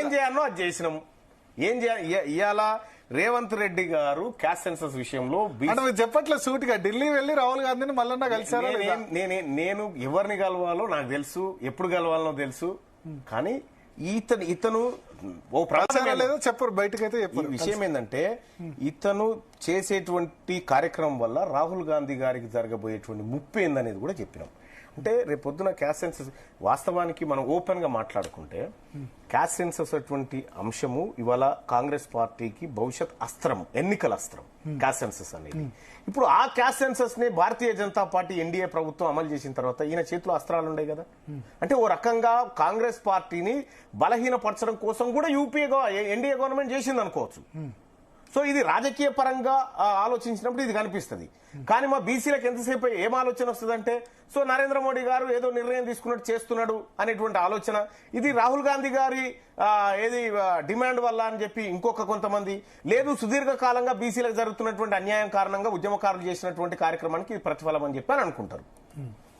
ఏం చేయాలో అది చేసినాం. ఏం ఇవాళ రేవంత్ రెడ్డి గారు క్యాస్ట్ సెన్సస్ విషయంలో చెప్పట్లేదు సూటిగా, ఢిల్లీ వెళ్లి రాహుల్ గాంధీని మళ్ళీ కలిసారా? నేను ఎవరిని కలవాలో నాకు తెలుసు, ఎప్పుడు కలవాలనో తెలుసు. కానీ ఇతను ఓ లేదో చెప్పరు, బయటకైతే చెప్పరు. విషయం ఏంటంటే ఇతను చేసేటువంటి కార్యక్రమం వల్ల రాహుల్ గాంధీ గారికి జరగబోయేటువంటి ముప్పు ఏందనేది కూడా చెప్పినాం. అంటే రేపు పొద్దున క్యాస్ట్ సెన్సస్ వాస్తవానికి మనం ఓపెన్ గా మాట్లాడుకుంటే క్యాస్ట్ సెన్సస్ అటువంటి అంశము ఇవాళ కాంగ్రెస్ పార్టీకి భవిష్యత్ అస్త్రం, ఎన్నికల అస్త్రం క్యాస్ట్ సెన్సస్ అనేది. ఇప్పుడు ఆ క్యాస్ట్ సెన్సస్ ని భారతీయ జనతా పార్టీ ఎన్డీఏ ప్రభుత్వం అమలు చేసిన తర్వాత ఈయన చేతిలో అస్త్రాలు ఉన్నాయి కదా. అంటే ఓ రకంగా కాంగ్రెస్ పార్టీని బలహీనపరచడం కోసం కూడా ఎన్డీఏ గవర్నమెంట్ చేసింది అనుకోవచ్చు. సో ఇది రాజకీయ పరంగా ఆలోచించినప్పుడు ఇది కనిపిస్తుంది. కానీ మా బీసీలకు ఎంతసేపు ఏం ఆలోచన వస్తుందంటే, సో నరేంద్ర మోడీ గారు ఏదో నిర్ణయం తీసుకున్నట్టు చేస్తున్నాడు అనేటువంటి ఆలోచన. ఇది రాహుల్ గాంధీ గారి డిమాండ్ వల్ల అని చెప్పి ఇంకొక కొంతమంది, లేదు సుదీర్ఘకాలంగా బీసీలకు జరుగుతున్నటువంటి అన్యాయం కారణంగా ఉద్యమకారులు చేసినటువంటి కార్యక్రమానికి ఇది ప్రతిఫలం అని చెప్పి అని అనుకుంటారు.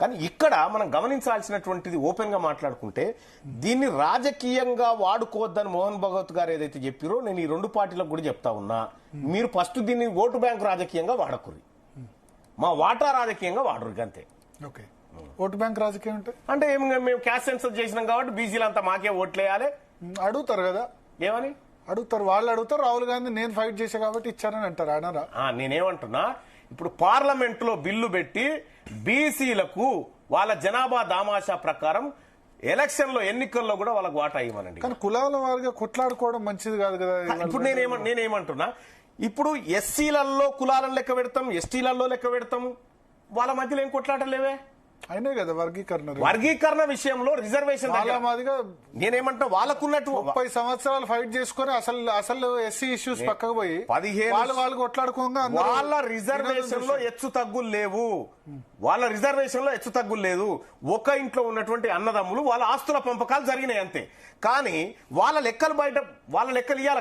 కానీ ఇక్కడ మనం గమనించాల్సినటువంటిది ఓపెన్ గా మాట్లాడుకుంటే దీన్ని రాజకీయంగా వాడుకోవద్దని మోహన్ భగవత్ గారు ఏదైతే చెప్పారో నేను ఈ రెండు పార్టీలకు కూడా చెప్తా ఉన్నా, మీరు ఫస్ట్ దీన్ని ఓటు బ్యాంకు రాజకీయంగా వాడకుర్రి, మా వాటా రాజకీయంగా వాడరు అంతే. ఓకే, ఓటు బ్యాంక్ రాజకీయం అంటే మేము క్యాస్ట్ సెన్సస్ చేసినాం కాబట్టి బీసీలంతా మాకే ఓట్లేయాలి అడుగుతారు కదా. ఏమని అడుగుతారు, వాళ్ళు అడుగుతారు. రాహుల్ గాంధీ నేను ఫైట్ చేశా కాబట్టి ఇచ్చానని అంటారు. అనరా? నేనేమంటున్నా, ఇప్పుడు పార్లమెంట్ లో బిల్లు పెట్టి బీసీలకు వాళ్ళ జనాభా దామాషా ప్రకారం ఎలక్షన్ లో ఎన్నికల్లో కూడా వాళ్ళకు వాటా ఇవ్వనండి. కానీ కులాల వారిగా కొట్లాడుకోవడం మంచిది కాదు కదా. ఇప్పుడు నేనేమంటున్నా, ఇప్పుడు ఎస్సీలలో కులాలను లెక్క పెడతాం, ఎస్టీలలో లెక్క పెడతాం, వాళ్ళ మధ్యలో ఏం కొట్లాటలేవే అయినే కదా వర్గీకరణ విషయంలో రిజర్వేషన్ మాదిగా. నేనేమంటా, వాళ్ళకున్నట్టు 30 సంవత్సరాలు ఫైట్ చేసుకుని అసలు ఎస్సీ ఇష్యూస్ పక్కకు పోయి 15 వాళ్ళు కొట్లాడుకోగా వాళ్ళ రిజర్వేషన్ లో హెచ్చు తగ్గులు లేవు. వాళ్ళ రిజర్వేషన్ లో హెచ్చు తగ్గులు లేదు. ఒక ఇంట్లో ఉన్నటువంటి అన్నదమ్ములు వాళ్ళ ఆస్తుల పంపకాలు జరిగినాయి అంతే. కానీ వాళ్ళ లెక్కలు ఇవ్వాలి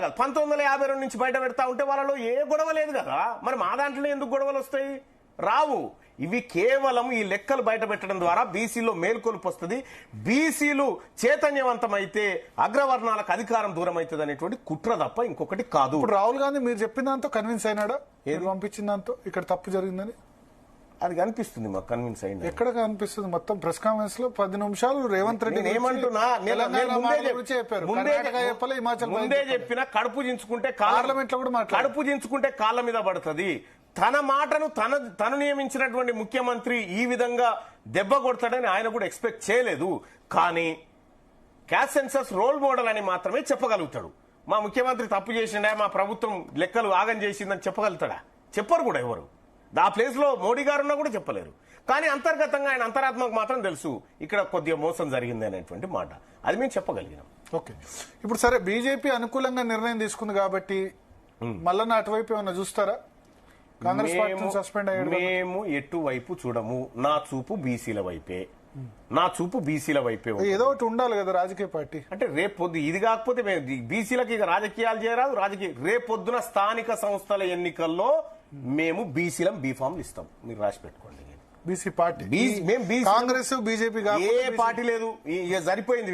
కదా. 1952 నుంచి బయట పెడతా ఉంటే వాళ్ళలో ఏ గొడవ లేదు కదా. మరి మా దాంట్లో ఎందుకు గొడవలు వస్తాయి? రావు. ఇవి కేవలం ఈ లెక్కలు బయట పెట్టడం ద్వారా బీసీలో మేల్కొలుపు వస్తుంది. బీసీలు చైతన్యవంతమైతే అగ్రవర్ణాలకు అధికారం దూరం అవుతుంది అనేటువంటి కుట్ర తప్ప ఇంకొకటి కాదు. ఇప్పుడు రాహుల్ గాంధీ మీరు చెప్పిన దాంతో కన్విన్స్ అయినాడా? ఏది పంపించిన దాంతో ఇక్కడ తప్పు జరిగిందని అది కనిపిస్తుంది మాకు. కన్విన్స్ అయింది. ఎక్కడ కనిపిస్తుంది? మొత్తం ప్రెస్ కాన్ఫరెన్స్ లో 10 నిమిషాలు రేవంత్ రెడ్డి ఏమంటున్నా, ముందే చెప్పిన కడుపు చించుకుంటే పార్లమెంట్ లో కూడా కడుపు చించుకుంటే కాళ్ళ మీద పడుతుంది. తన మాటను తను నియమించినటువంటి ముఖ్యమంత్రి ఈ విధంగా దెబ్బ కొడతాడని ఆయన కూడా ఎక్స్పెక్ట్ చేయలేదు. కానీ క్యాస్ట్ సెన్సస్ రోల్ మోడల్ అని మాత్రమే చెప్పగలుగుతాడు. మా ముఖ్యమంత్రి తప్పు చేసిండా, మా ప్రభుత్వం లెక్కలు ఆగం చేసిందని చెప్పగలుగుతాడా? చెప్పరు కూడా ఎవరు. ఆ ప్లేస్ లో మోడీ గారు ఉన్నా కూడా చెప్పలేరు. కానీ అంతర్గతంగా ఆయన అంతరాత్మకు మాత్రం తెలుసు ఇక్కడ కొద్దిగా మోసం జరిగింది అనేటువంటి మాట. అది మేము చెప్పగలిగినాం. ఓకే, ఇప్పుడు సరే బీజేపీ అనుకూలంగా నిర్ణయం తీసుకుంది కాబట్టి మళ్ళీ అటువైపు ఏమన్నా చూస్తారా? కాంగ్రెస్ పార్టీ సస్పెండ్ అయ్యాడు. మేము ఎటువైపు చూడము. నా చూపు బీసీల వైపే. ఏదో ఒకటి ఉండాలి కదా రాజకీయ పార్టీ అంటే. రేపొద్దు ఇది కాకపోతే బీసీలకి ఇక రాజకీయాలు చేయరాదు. రేపొద్దున స్థానిక సంస్థల ఎన్నికల్లో మేము బీసీలం బీఫామ్లు ఇస్తాం. మీరు రాసి పెట్టుకోండి. బీసీ పార్టీ కాంగ్రెస్ బీజేపీ ఏ పార్టీ లేదు. ఇక సరిపోయింది.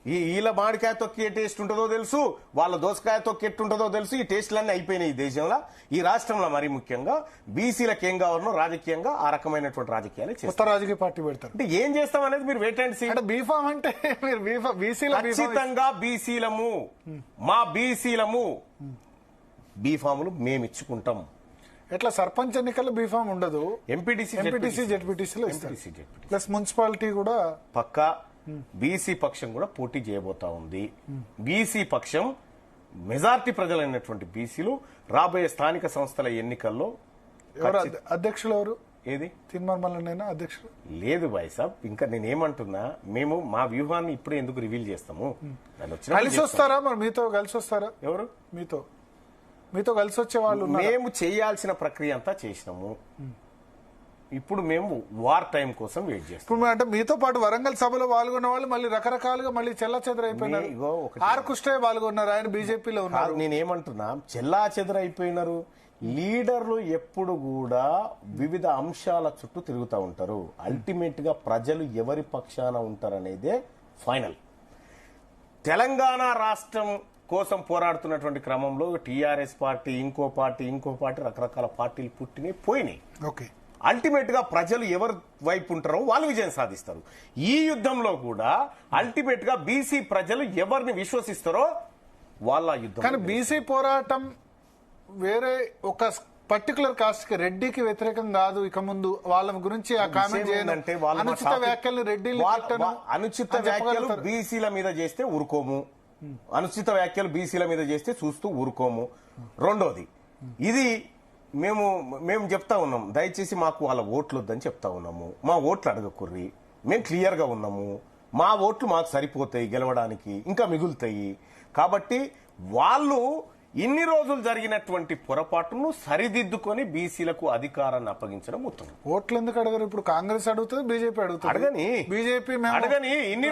వీళ్ళ మామిడికాయ తొక్కి ఏ టేస్ట్ ఉంటుందో తెలుసు, వాళ్ళ దోసకాయ తొక్కి ఎట్టుంటుందో తెలుసు. ఈ టేస్టులన్నీ అయిపోయినాయి ఈ దేశంలో, ఈ రాష్ట్రంలో. మరీ ముఖ్యంగా బీసీలకు ఏం కావాలనో రాజకీయంగా ఆ రకమైనటువంటి రాజకీయాలు కొత్త రాజకీయ పార్టీ పెడతారు. అంటే ఏం చేస్తాం అనేది మీరు వెయిట్ అండ్ సీ. అంటే బీఫామ్ అంటే ఖచ్చితంగా బీసీలము, మా బీసీలము బీఫాములు మేము ఇచ్చుకుంటాం. ఎట్లా సర్పంచ్ ఎన్నికల్లో బీఫామ్ ఉండదు. ఎంపీటీసీ జెడ్పీటీసీలో ప్లస్ మున్సిపాలిటీ కూడా పక్కా. బీసీ పక్షం కూడా పోటీ చేయబోతా ఉంది. బీసీ పక్షం మెజార్టీ ప్రజలైనటువంటి బీసీలు రాబోయే స్థానిక సంస్థల ఎన్నికల్లో అధ్యక్షులు ఎవరు? ఏది తీర్మానం అధ్యక్షులు లేదు బాయ్ సాబ్. ఇంకా నేనేమంటున్నా, మేము మా వ్యూహాన్ని ఇప్పుడే ఎందుకు రివీల్ చేస్తాము? కలిసి వస్తారా? మరి మీతో కలిసి వస్తారా? ఎవరు మీతో కలిసి వచ్చే వాళ్ళు? మేము చేయాల్సిన ప్రక్రియ అంతా చేసినాము. ఇప్పుడు మేము వార్ టైం కోసం వెయిట్ చేస్తాం. ఇప్పుడు అంటే మీతో పాటు వరంగల్ సభలో పాల్గొన్న వాళ్ళు మళ్ళీ రకరకాలుగా మళ్ళీ చెల్లా చెదరైపోయినారు. ఆర్ కృష్ణయ్య పాల్గొన్నారు, ఆయన బీజేపీలో ఉన్నారు. నేనేమంటున్నా, చెల్లా చెదరైపోయినారు. లీడర్లు ఎప్పుడు కూడా వివిధ అంశాల చుట్టూ తిరుగుతూ ఉంటారు. అల్టిమేట్ గా ప్రజలు ఎవరి పక్షాన ఉంటారనేదే ఫైనల్. తెలంగాణ రాష్ట్రం కోసం పోరాడుతున్నటువంటి క్రమంలో టీఆర్ఎస్ పార్టీ, ఇంకో పార్టీ రకరకాల పార్టీలు పుట్టినాయి, పోయినాయి. ఓకే, అల్టిమేట్ గా ప్రజలు ఎవరి వైపు ఉంటారో వాళ్ళు విజయం సాధిస్తారు. ఈ యుద్ధంలో కూడా అల్టిమేట్ గా బీసీ ప్రజలు ఎవరిని విశ్వసిస్తారో వాళ్ళ యుద్ధం. కానీ బీసీ పోరాటం వేరే ఒక పర్టికులర్ కాస్ట్ కి, రెడ్డికి వ్యతిరేకం కాదు. ఇక ముందు వాళ్ళ గురించి ఆ కామెంట్ చేయాలంటే అనుచిత వ్యాఖ్యలు అనుచిత వ్యాఖ్యలు బీసీల మీద చేస్తే ఊరుకోము. అనుచిత వ్యాఖ్యలు బీసీల మీద చేస్తే చూస్తూ ఊరుకోము. రెండోది, ఇది మేము చెప్తా ఉన్నాం, దయచేసి మాకు వాళ్ళ ఓట్లు వద్దని చెప్తా ఉన్నాము. మా ఓట్లు అడగకుర్రి, మేము క్లియర్ గా ఉన్నాము. మా ఓట్లు మాకు సరిపోతాయి గెలవడానికి, ఇంకా మిగులుతాయి. కాబట్టి వాళ్ళు ఇన్ని రోజులు జరిగినటువంటి పొరపాటును సరిదిద్దుకొని బీసీలకు అధికారాన్ని అప్పగించడం ఉత్తమం. ఓట్లు ఎందుకు అడగరు? ఇప్పుడు కాంగ్రెస్ అడుగుతుంది, బీజేపీ అడుగుతుంది. అడగని బీజేపీ ఇన్ని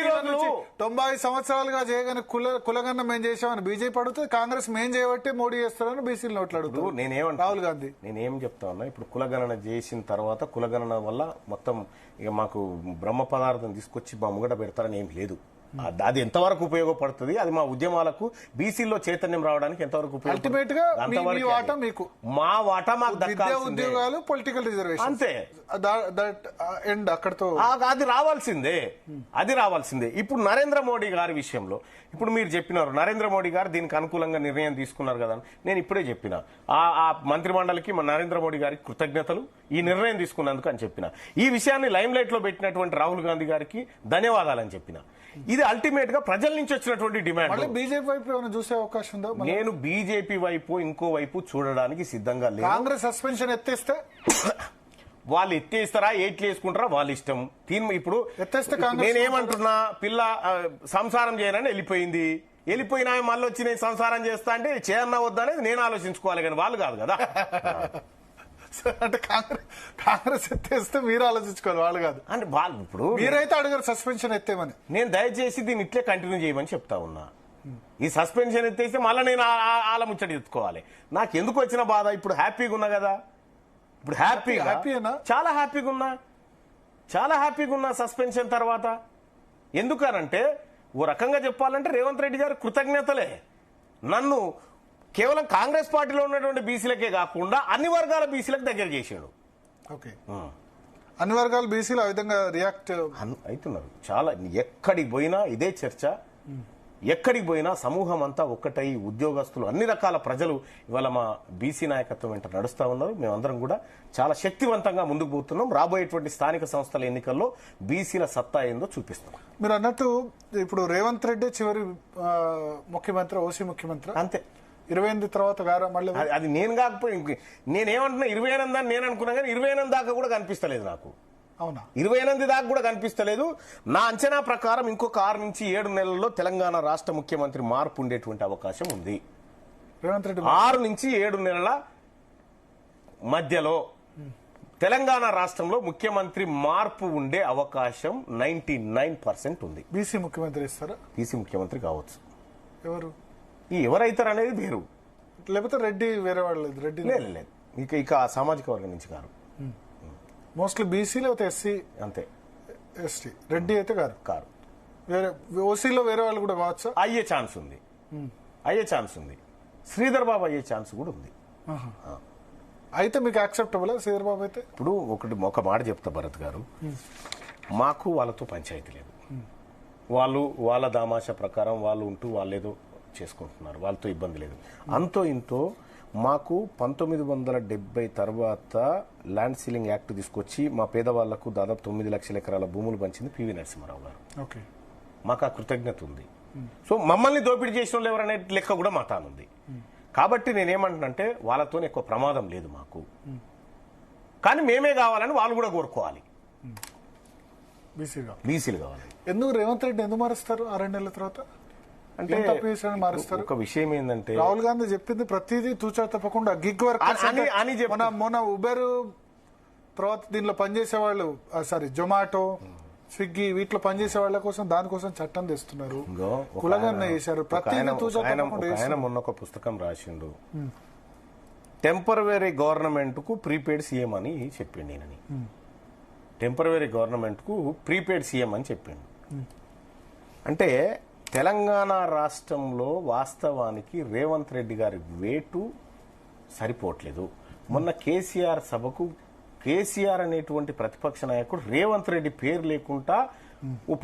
రోజులు 90 సంవత్సరాలుగా చేయగానే కులగన్న మేము చేసామని బీజేపీ అడుగుతుంది. కాంగ్రెస్ మేము చేయబట్టి మోడీ చేస్తారని బీసీలు ఓట్లు అడుగుతుంది రాహుల్ గాంధీ. నేనేం చెప్తా ఉన్నా, ఇప్పుడు కులగణన చేసిన తర్వాత కులగణన వల్ల మొత్తం ఇక మాకు బ్రహ్మ పదార్థం తీసుకొచ్చి మా ముంగట పెడతారని ఏం లేదు. అది ఎంతవరకు ఉపయోగపడుతుంది, అది మా ఉద్యమాలకు బీసీలో చైతన్యం రావడానికి ఎంతవరకు అల్టిమేట్ గా మీ వాటా మీకు, మా వాటా మాకు విద్యా దక్కాల్సిందే. ఉద్యోగాలు, పొలిటికల్ రిజర్వేషన్ అంతే. దట్ ఎండ్ అక్కడతో అది రావాల్సిందే, అది రావాల్సిందే. ఇప్పుడు నరేంద్ర మోడీ గారి విషయంలో ఇప్పుడు మీరు చెప్పినారు, నరేంద్ర మోడీ గారు దీనికి అనుకూలంగా నిర్ణయం తీసుకున్నారు కదా. నేను ఇప్పుడే చెప్పిన ఆ మంత్రి మండలికి నరేంద్ర మోడీ గారికి కృతజ్ఞతలు, ఈ నిర్ణయం తీసుకున్నందుకు అని చెప్పిన. ఈ విషయాన్ని లైమ్ లైట్ లో పెట్టినటువంటి రాహుల్ గాంధీ గారికి ధన్యవాదాలని చెప్పిన. ఇది అల్టిమేట్ గా ప్రజల నుంచి వచ్చినటువంటి డిమాండ్. బీజేపీ వైపు ఏమైనా చూసే అవకాశం ఉందా? నేను బీజేపీ వైపు ఇంకో వైపు చూడడానికి సిద్ధంగా లేదు. కాంగ్రెస్ సస్పెన్షన్ ఎత్తేస్తే వాళ్ళు ఎత్తేస్తారా, ఎట్లు వేసుకుంటారా వాళ్ళ ఇష్టం. ఇప్పుడు ఎత్తేస్తే నేనేమంటున్నా, పిల్ల సంసారం చేయనని వెళ్ళిపోయినా మళ్ళీ వచ్చి నేను సంసారం చేస్తా అంటే చేయన్నా వద్దా అనేది నేను ఆలోచించుకోవాలి, కానీ వాళ్ళు కాదు కదా. అంటే కాంగ్రెస్ ఎత్తేస్తే మీరు ఆలోచించుకోవాలి, వాళ్ళు కాదు. అంటే వాళ్ళు ఇప్పుడు మీరైతే అడిగారు సస్పెన్షన్ ఎత్తేమని. నేను దయచేసి దీన్ని ఇట్లే కంటిన్యూ చేయమని చెప్తా ఉన్నా. ఈ సస్పెన్షన్ ఎత్తేస్తే మళ్ళీ నేను ఆల ముచ్చటి ఎత్తుకోవాలి. నాకు ఎందుకు వచ్చిన బాధ, ఇప్పుడు హ్యాపీగా ఉన్నా కదా, ఇప్పుడు హ్యాపీగా, చాలా హ్యాపీగా ఉన్నా సస్పెన్షన్ తర్వాత. ఎందుకనంటే ఓ రకంగా చెప్పాలంటే రేవంత్ రెడ్డి గారు కృతజ్ఞతలే. నన్ను కేవలం కాంగ్రెస్ పార్టీలో ఉన్నటువంటి బీసీలకే కాకుండా అన్ని వర్గాల బీసీలకు దగ్గర చేసాడు. ఓకే, అన్ని వర్గాల బీసీలు ఆ విధంగా రియాక్ట్ అవుతున్నారు. చాలా ఎక్కడికి పోయినా ఇదే చర్చ, ఎక్కడికి పోయినా సమూహం అంతా ఒక్కటై, ఉద్యోగస్తులు, అన్ని రకాల ప్రజలు ఇవాళ మా బీసీ నాయకత్వం వెంట నడుస్తా ఉన్నారు. మేమందరం కూడా చాలా శక్తివంతంగా ముందుకు పోతున్నాం. రాబోయేటువంటి స్థానిక సంస్థల ఎన్నికల్లో బీసీల సత్తా ఏందో చూపిస్తాం. మీరు అన్నట్టు ఇప్పుడు రేవంత్ రెడ్డి చివరి ముఖ్యమంత్రి, ఓసీ ముఖ్యమంత్రి అంతే. 28 తర్వాత వేరే మళ్ళీ అది నేను కాకపోయి నేనేమంటున్నా 28 అని నేను అనుకున్నా, కానీ 28 దాకా కూడా కనిపిస్తలేదు నాకు. అవునా? 28 దాకా కూడా కనిపిస్తలేదు. నా అంచనా ప్రకారం ఇంకొక 6 నుంచి 7 నెలల్లో తెలంగాణ రాష్ట్ర ముఖ్యమంత్రి మార్పు ఉండేటువంటి అవకాశం ఉంది. రేవంత్ రెడ్డి 6 నుంచి 7 నెలల మధ్యలో తెలంగాణ రాష్ట్రంలో ముఖ్యమంత్రి మార్పు ఉండే అవకాశం 99% ఉంది. బీసీ ముఖ్యమంత్రి ఇస్తారా? బీసీ ముఖ్యమంత్రి కావచ్చు. ఎవరు ఎవరైతారు అనేది వేరు. లేకపోతే రెడ్డి వేరే వాళ్ళు? రెడ్డి లేదు, ఇక ఆ సామాజిక వర్గం నుంచి కాదు. మోస్ట్లీ బీసీ లేకపోతే ఎస్సీ, అంతే. ఎస్టీ. రెడ్డి అయితే కారు. వేరే ఓసీలో వేరే వాళ్ళు కూడా కావచ్చు. అయ్యే ఛాన్స్ ఉంది. శ్రీధర్ బాబు అయ్యే ఛాన్స్ కూడా ఉంది. అయితే మీకు యాక్సెప్టబుల్ శ్రీధర్ బాబు అయితే? ఇప్పుడు ఒక మాట చెప్తా భరత్ గారు, మాకు వాళ్ళతో పంచాయతీ లేదు. వాళ్ళ దామాషా ప్రకారం వాళ్ళు ఉంటూ వాళ్ళేదో చేసుకుంటున్నారు, వాళ్ళతో ఇబ్బంది లేదు. అంతో ఇంతో మాకు 1970 తర్వాత ల్యాండ్ సీలింగ్ యాక్ట్ తీసుకొచ్చి మా పేదవాళ్లకు దాదాపు 9 లక్షల ఎకరాల భూములు పంచింది పివి నరసింహారావు గారు. ఓకే, మాకు ఆ కృతజ్ఞత ఉంది. సో మమ్మల్ని దోపిడీ చేసిన వాళ్ళు ఎవరనే లెక్క కూడా మా తానుంది. కాబట్టి నేనేమంటున్నంటే వాళ్ళతో ఎక్కువ ప్రమాదం లేదు మాకు, కానీ మేమే కావాలని వాళ్ళు కూడా కోరుకోవాలి. బీసీలు కావాలి. ఎందుకు రేవంత్ రెడ్డి ఎందుకు మారుస్తారు 6 నెలల తర్వాత? అంటే మారుస్తారు. ఒక విషయం ఏంటంటే రాహుల్ గాంధీ చెప్పింది ప్రతిదీ తూచా తప్పకుండా గిగ్ వర్క్ మొన్న ఉబెర్ తర్వాత దీనిలో పనిచేసే వాళ్ళు, సారీ జొమాటో, స్విగ్గీ వీటిలో పనిచేసే వాళ్ళ కోసం దానికోసం చట్టం తెస్తున్నారు. కులగన్న చేశారు. ప్రతిదీ తూచా తప్పకుండా. ఆయన మొన్న ఒక పుస్తకం రాసిండు, టెంపరరీ గవర్నమెంట్ కు ప్రీపెయిడ్ సీఎం అని చెప్పిండు. నేనని టెంపరరీ గవర్నమెంట్ కు ప్రీపెయిడ్ సీఎం అని చెప్పిండు. అంటే తెలంగాణ రాష్ట్రంలో వాస్తవానికి రేవంత్ రెడ్డి గారి వేటు సరిపోవట్లేదు. మొన్న కేసీఆర్ సభకు కేసీఆర్ అనేటువంటి ప్రతిపక్ష నాయకుడు రేవంత్ రెడ్డి పేరు లేకుండా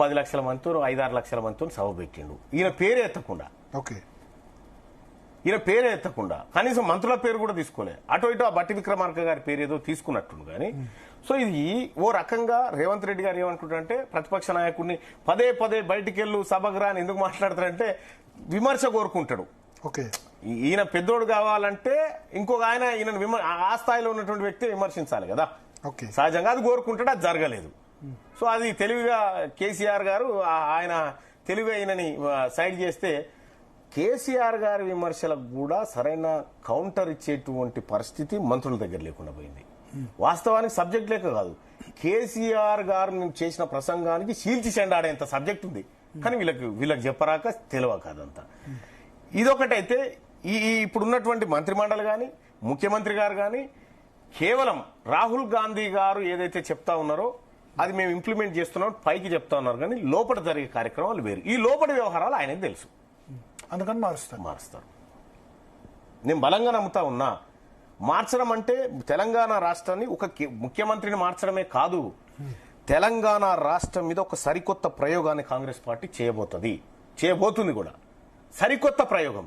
10 లక్షల మందితో 5-6 లక్షల మందితో సభ పెట్టిండు. ఈయన పేరే ఎత్తకుండా కనీసం మంత్రుల పేరు కూడా తీసుకోలే. అటు ఇటు ఆ బట్టి విక్రమార్క గారి పేరు ఏదో తీసుకున్నట్టు. కానీ సో ఇది ఓ రకంగా రేవంత్ రెడ్డి గారు ఏమనుకుంటారంటే ప్రతిపక్ష నాయకుడిని పదే బయటికెళ్ళు సభకు రాని ఎందుకు మాట్లాడతారంటే విమర్శ కోరుకుంటాడు. ఈయన పెద్దోడు కావాలంటే ఇంకొక ఆయన ఈయన ఆ స్థాయిలో ఉన్నటువంటి వ్యక్తి విమర్శించాలి కదా. సహజంగా అది కోరుకుంటాడు, అది జరగలేదు. సో అది తెలివిగా కేసీఆర్ గారు ఆయన తెలివిగా ఈయనని సైడ్ చేస్తే కేసీఆర్ గారి విమర్శలకు కూడా సరైన కౌంటర్ ఇచ్చేటువంటి పరిస్థితి మంత్రుల దగ్గర లేకుండా పోయింది. వాస్తవానికి సబ్జెక్ట్ లేక కాదు, కేసీఆర్ గారు చేసిన ప్రసంగానికి చీల్చి చెండాడేంత సబ్జెక్ట్ ఉంది, కానీ వీళ్ళకి చెప్పరాక తెలియక కాదంతా. ఇదొకటైతే ఇప్పుడున్నటువంటి మంత్రిమండలి కానీ ముఖ్యమంత్రి గారు కానీ కేవలం రాహుల్ గాంధీ గారు ఏదైతే చెప్తా ఉన్నారో అది మేము ఇంప్లిమెంట్ చేస్తున్నాం పైకి చెప్తా ఉన్నారు, కానీ లోపల జరిగే కార్యక్రమాలు వేరు. ఈ లోపలి వ్యవహారాలు ఆయనకు తెలుసు, అందుకని మారుస్తారు. నేను బలంగా నమ్ముతా ఉన్నా. మార్చడం అంటే తెలంగాణ రాష్ట్రాన్ని ఒక ముఖ్యమంత్రిని మార్చడమే కాదు, తెలంగాణ రాష్ట్రం మీద ఒక సరికొత్త ప్రయోగాన్ని కాంగ్రెస్ పార్టీ చేయబోతుంది కూడా. సరికొత్త ప్రయోగం.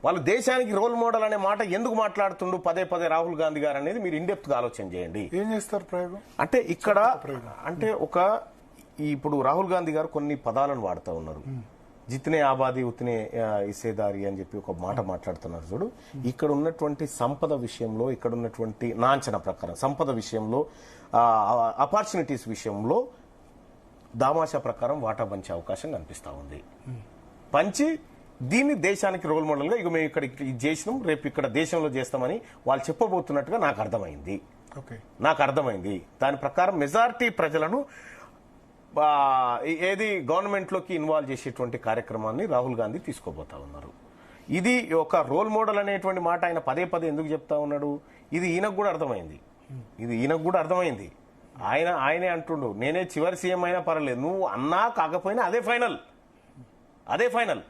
వాళ్ళు దేశానికి రోల్ మోడల్ అనే మాట ఎందుకు మాట్లాడుతుండు పదే పదే రాహుల్ గాంధీ గారు అనేది మీరు ఇండెప్త్ గా ఆలోచన చేయండి. ఏం చేస్తారు ప్రయోగం అంటే ఇక్కడ అంటే ఇప్పుడు రాహుల్ గాంధీ గారు కొన్ని పదాలను వాడుతూ ఉన్నారు. జితనే ఆబాది ఉతనే ఇసేదారి అని చెప్పి ఒక మాట మాట్లాడుతున్నారు చూడు. ఇక్కడ ఉన్నటువంటి సంపద విషయంలో, ఇక్కడ ఉన్నటువంటి నాంచన ప్రకారం సంపద విషయంలో, ఆపర్చునిటీస్ విషయంలో దామాషా ప్రకారం వాటా పంచే అవకాశం కనిపిస్తా ఉంది. పంచి దీన్ని దేశానికి రోల్ మోడల్ గా ఇక మేము ఇక్కడ ఇది చేసినాం, రేపు ఇక్కడ దేశంలో చేస్తామని వాళ్ళు చెప్పబోతున్నట్టుగా నాకు అర్థమైంది. దాని ప్రకారం మెజారిటీ ప్రజలను గవర్నమెంట్ లోకి ఇన్వాల్వ్ చేసేటువంటి కార్యక్రమాన్ని రాహుల్ గాంధీ తీసుకోబోతా ఉన్నారు. ఇది ఒక రోల్ మోడల్ అనేటువంటి మాట ఆయన పదే పదే ఎందుకు చెప్తా ఉన్నాడు, ఇది ఈయనకు కూడా అర్థమైంది. ఆయనే అంటుండు, నేనే చివరి సీఎం అయినా పర్లేదు, నువ్వు అన్నా కాకపోయినా అదే ఫైనల్.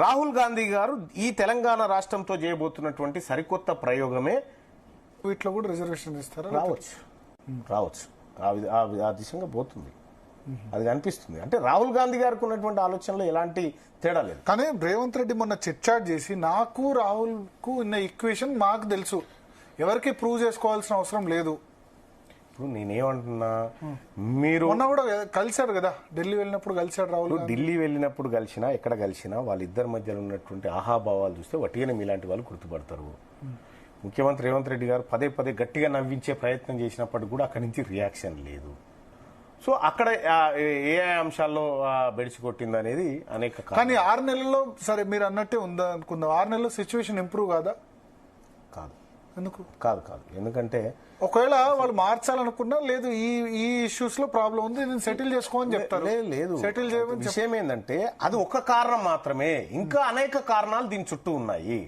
రాహుల్ గాంధీ గారు ఈ తెలంగాణ రాష్ట్రంతో చేయబోతున్నటువంటి సరికొత్త ప్రయోగమే వీటిలో కూడా రిజర్వేషన్ ఇస్తారా? రావచ్చు ఆ దిశగా పోతుంది, అది కనిపిస్తుంది. అంటే రాహుల్ గాంధీ గారికి ఉన్నటువంటి ఆలోచనలో ఎలాంటి తేడా లేదు. కానీ రేవంత్ రెడ్డి మొన్న చిట్చాట్ చేసి నాకు రాహుల్ కు ఉన్న ఈక్వేషన్ మాకు తెలుసు, ఎవరికి ప్రూవ్ చేసుకోవాల్సిన అవసరం లేదు. ఇప్పుడు నేనేమంటున్నా, మీరు మొన్న కూడా కలిశారు కదా, ఢిల్లీ వెళ్ళినప్పుడు కలిశాడు రాహుల్. ఢిల్లీ వెళ్ళినప్పుడు కలిసినా ఎక్కడ కలిసినా వాళ్ళిద్దరి మధ్యలో ఉన్నటువంటి ఆహాభావాలు చూస్తే వట్టిగానే మీలాంటి వాళ్ళు గుర్తుపడతారు. ముఖ్యమంత్రి రేవంత్ రెడ్డి గారు పదే పదే గట్టిగా నవ్వించే ప్రయత్నం చేసినప్పటికీ కూడా అక్కడి నుంచి రియాక్షన్ లేదు. సో అక్కడ ఏ అంశాల్లో బెడిసి కొట్టింది అనేది అనేక. కానీ 6 నెలల్లో సరే మీరు అన్నట్టే ఉందా అనుకుందాం, 6 నెలల్లో సిచ్యువేషన్ ఇంప్రూవ్ కాదా? కాదు. ఎందుకు కాదు? ఎందుకంటే ఒకవేళ వాళ్ళు మార్చాలనుకున్నా లేదు, ఈ ఇష్యూస్ లో ప్రాబ్లం ఉంది, నేను సెటిల్ చేసుకోమని చెప్తారు. లేదు, సెటిల్ చేయమని. విషయం ఏంటంటే అది ఒక కారణం మాత్రమే, ఇంకా అనేక కారణాలు దీని చుట్టూ ఉన్నాయి.